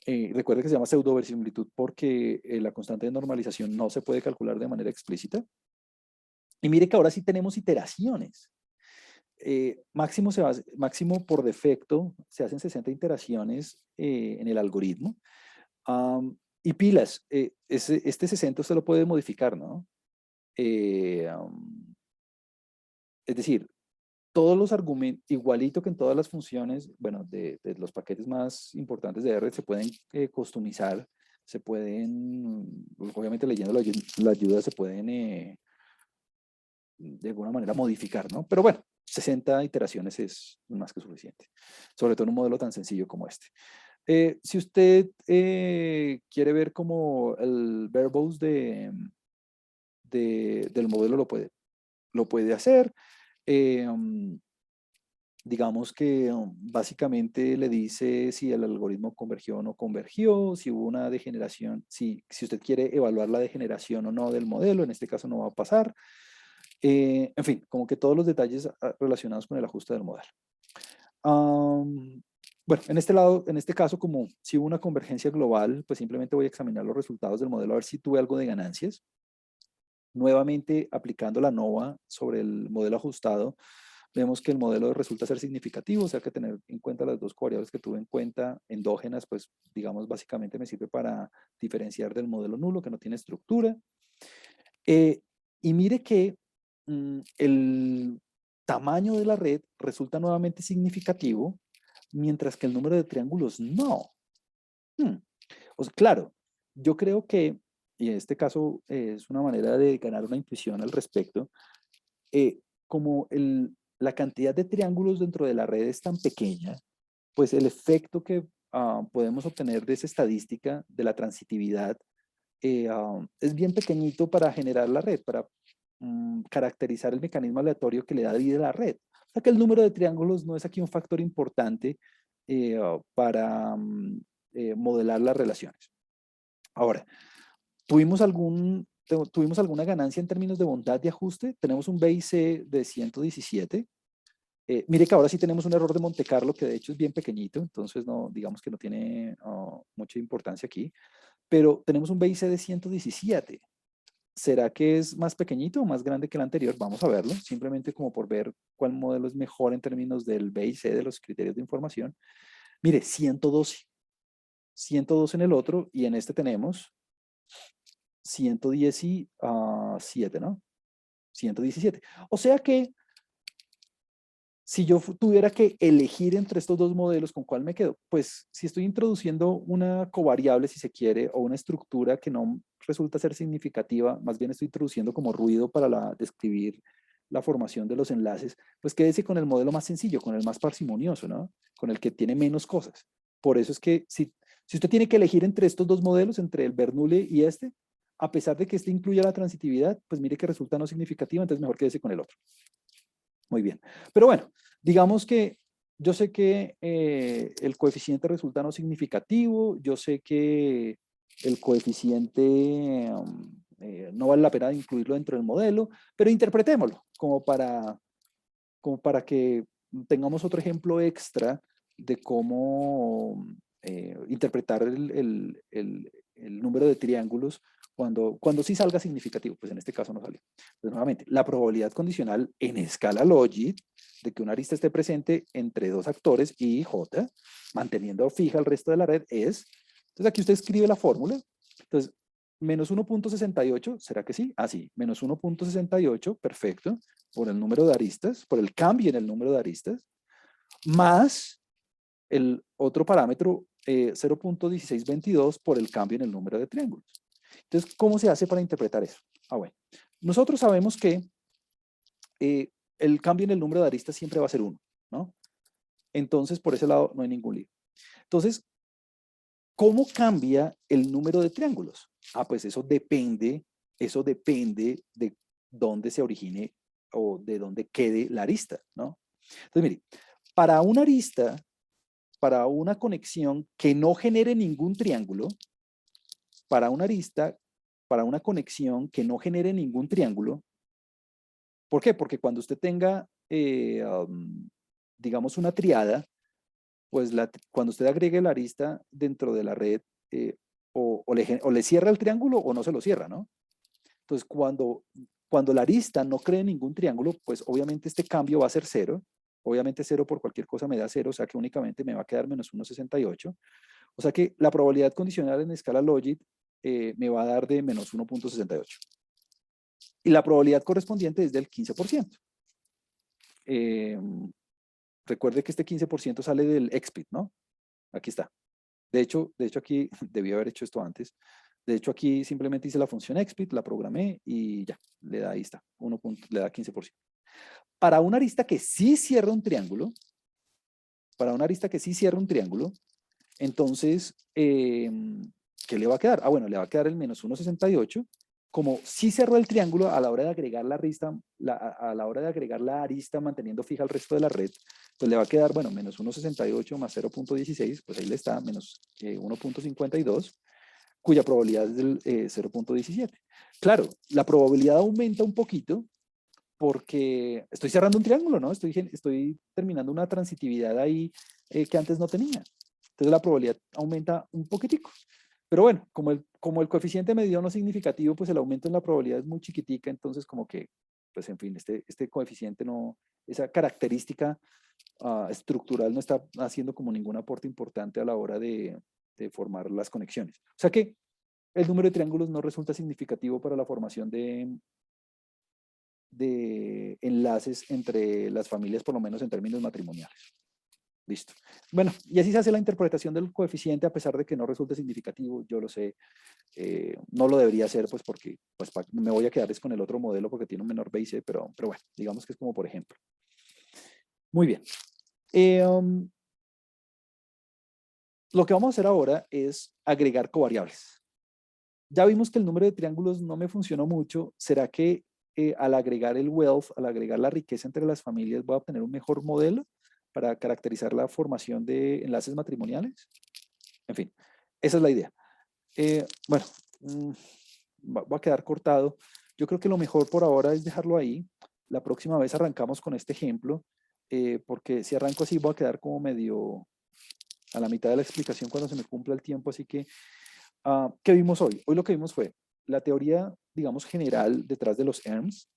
Recuerde que se llama pseudo verosimilitud porque la constante de normalización no se puede calcular de manera explícita. Y mire que ahora sí tenemos iteraciones. Máximo por defecto se hacen 60 iteraciones en el algoritmo. Y pilas, este 60 usted lo puede modificar, ¿no? Es decir, todos los argumentos, igualito que en todas las funciones, bueno, de los paquetes más importantes de R, se pueden customizar, se pueden, obviamente leyendo la ayuda se pueden de alguna manera modificar, ¿no? Pero bueno, 60 iteraciones es más que suficiente, sobre todo en un modelo tan sencillo como este. Si usted quiere ver como el verbose del modelo, lo puede hacer. Digamos que básicamente le dice si el algoritmo convergió o no convergió, si hubo una degeneración, si usted quiere evaluar la degeneración o no del modelo, en este caso no va a pasar. En fin, como que todos los detalles relacionados con el ajuste del modelo. Bueno, en este caso, como si hubo una convergencia global, pues simplemente voy a examinar los resultados del modelo a ver si tuve algo de ganancias. Nuevamente, aplicando la NOVA sobre el modelo ajustado, vemos que el modelo resulta ser significativo, o sea que tener en cuenta las dos covariables que tuve en cuenta endógenas, pues digamos básicamente me sirve para diferenciar del modelo nulo que no tiene estructura. Y mire que el tamaño de la red resulta nuevamente significativo, mientras que el número de triángulos no. O sea, claro, yo creo que, y en este caso es una manera de ganar una intuición al respecto, como la cantidad de triángulos dentro de la red es tan pequeña, pues el efecto que podemos obtener de esa estadística de la transitividad es bien pequeñito para generar la red, para caracterizar el mecanismo aleatorio que le da vida a la red. O sea que el número de triángulos no es aquí un factor importante para modelar las relaciones. Ahora, ¿tuvimos alguna ganancia en términos de bondad de ajuste? Tenemos un BIC de 117. Mire que ahora sí tenemos un error de Monte Carlo que de hecho es bien pequeñito, entonces no, digamos que no tiene mucha importancia aquí, pero tenemos un BIC de 117. ¿Será que es más pequeñito o más grande que el anterior? Vamos a verlo, simplemente como por ver cuál modelo es mejor en términos del BIC, de los criterios de información. Mire, 112. 112 en el otro y en este tenemos 117, ¿no? 117. O sea que si yo tuviera que elegir entre estos dos modelos, ¿con cuál me quedo? Pues si estoy introduciendo una covariable, si se quiere, o una estructura que no resulta ser significativa, más bien estoy introduciendo como ruido para describir la formación de los enlaces, pues quédese con el modelo más sencillo, con el más parsimonioso, ¿no? Con el que tiene menos cosas. Por eso es que si usted tiene que elegir entre estos dos modelos, entre el Bernoulli y este, a pesar de que este incluya la transitividad, pues mire que resulta no significativa, entonces mejor quédese con el otro. Muy bien. Pero bueno, digamos que yo sé que el coeficiente resulta no significativo, yo sé que el coeficiente no vale la pena incluirlo dentro del modelo, pero interpretémoslo como para que tengamos otro ejemplo extra de cómo interpretar el número de triángulos cuando sí salga significativo, pues en este caso no salió. Pues nuevamente, la probabilidad condicional en escala logit de que una arista esté presente entre dos actores I y J, manteniendo fija el resto de la red es, entonces aquí usted escribe la fórmula, entonces menos 1.68, ¿será que sí? Ah, sí, menos 1.68, perfecto, por el número de aristas, por el cambio en el número de aristas, más el otro parámetro 0.1622 por el cambio en el número de triángulos. Entonces, ¿cómo se hace para interpretar eso? Ah, bueno. Nosotros sabemos que el cambio en el número de aristas siempre va a ser 1, ¿no? Entonces, por ese lado no hay ningún lío. Entonces, ¿cómo cambia el número de triángulos? Ah, pues eso depende de dónde se origine o de dónde quede la arista, ¿no? Entonces, mire, para una arista, para una conexión que no genere ningún triángulo, para una arista, para una conexión que no genere ningún triángulo, ¿por qué? Porque cuando usted tenga, digamos, una triada, pues cuando usted agregue la arista dentro de la red, o le cierra el triángulo o no se lo cierra, ¿no? Entonces, cuando la arista no cree ningún triángulo, pues obviamente este cambio va a ser 0. Obviamente 0 por cualquier cosa me da 0, o sea que únicamente me va a quedar menos 1.68. O sea que la probabilidad condicional en escala Logit me va a dar de menos 1.68. Y la probabilidad correspondiente es del 15%. Recuerde que este 15% sale del XPIT, ¿no? Aquí está. De hecho aquí debí haber hecho esto antes. De hecho, aquí simplemente hice la función XPIT, la programé y ya, le da, ahí está, le da 15%. Para una arista que sí cierra un triángulo, entonces, ¿qué le va a quedar? Ah, bueno, le va a quedar el menos 1.68. Como sí cerró el triángulo a la hora de agregar la arista, a la hora de agregar la arista manteniendo fija el resto de la red, pues le va a quedar, bueno, menos 1.68 más 0.16, pues ahí le está, menos 1.52, cuya probabilidad es del 0.17. Claro, la probabilidad aumenta un poquito porque estoy cerrando un triángulo, ¿no? Estoy terminando una transitividad ahí que antes no tenía. Entonces la probabilidad aumenta un poquitico. Pero bueno, como el coeficiente medido no es significativo, pues el aumento en la probabilidad es muy chiquitica, entonces como que, pues en fin, este coeficiente no, esa característica estructural no está haciendo como ningún aporte importante a la hora de formar las conexiones. O sea que el número de triángulos no resulta significativo para la formación de enlaces entre las familias, por lo menos en términos matrimoniales. Listo. Bueno, y así se hace la interpretación del coeficiente, a pesar de que no resulte significativo, yo lo sé, no lo debería hacer, pues porque pues, me voy a quedar con el otro modelo porque tiene un menor BIC, pero bueno, digamos que es como por ejemplo. Muy bien. Lo que vamos a hacer ahora es agregar covariables. Ya vimos que el número de triángulos no me funcionó mucho. ¿Será que al agregar el wealth, al agregar la riqueza entre las familias, voy a obtener un mejor modelo para caracterizar la formación de enlaces matrimoniales? En fin, esa es la idea. Bueno, va a quedar cortado. Yo creo que lo mejor por ahora es dejarlo ahí. La próxima vez arrancamos con este ejemplo, porque si arranco así voy a quedar como medio a la mitad de la explicación cuando se me cumpla el tiempo, así que ¿qué vimos hoy? Hoy lo que vimos fue la teoría, digamos, general detrás de los ERMs.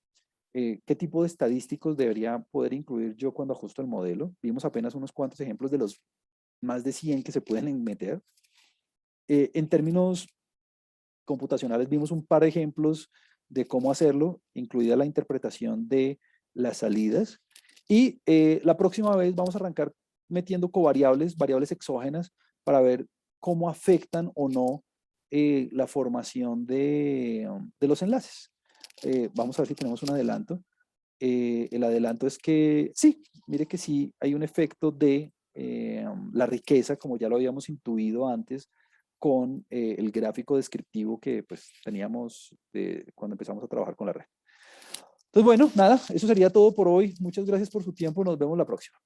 ¿Qué tipo de estadísticos debería poder incluir yo cuando ajusto el modelo? Vimos apenas unos cuantos ejemplos de los más de 100 que se pueden meter. En términos computacionales vimos un par de ejemplos de cómo hacerlo, incluida la interpretación de las salidas. Y la próxima vez vamos a arrancar metiendo covariables, variables exógenas, para ver cómo afectan o no la formación de los enlaces. Vamos a ver si tenemos un adelanto. El adelanto es que sí, mire que sí, hay un efecto de la riqueza, como ya lo habíamos intuido antes, con el gráfico descriptivo que pues teníamos cuando empezamos a trabajar con la red. Entonces, bueno, nada, eso sería todo por hoy. Muchas gracias por su tiempo. Nos vemos la próxima.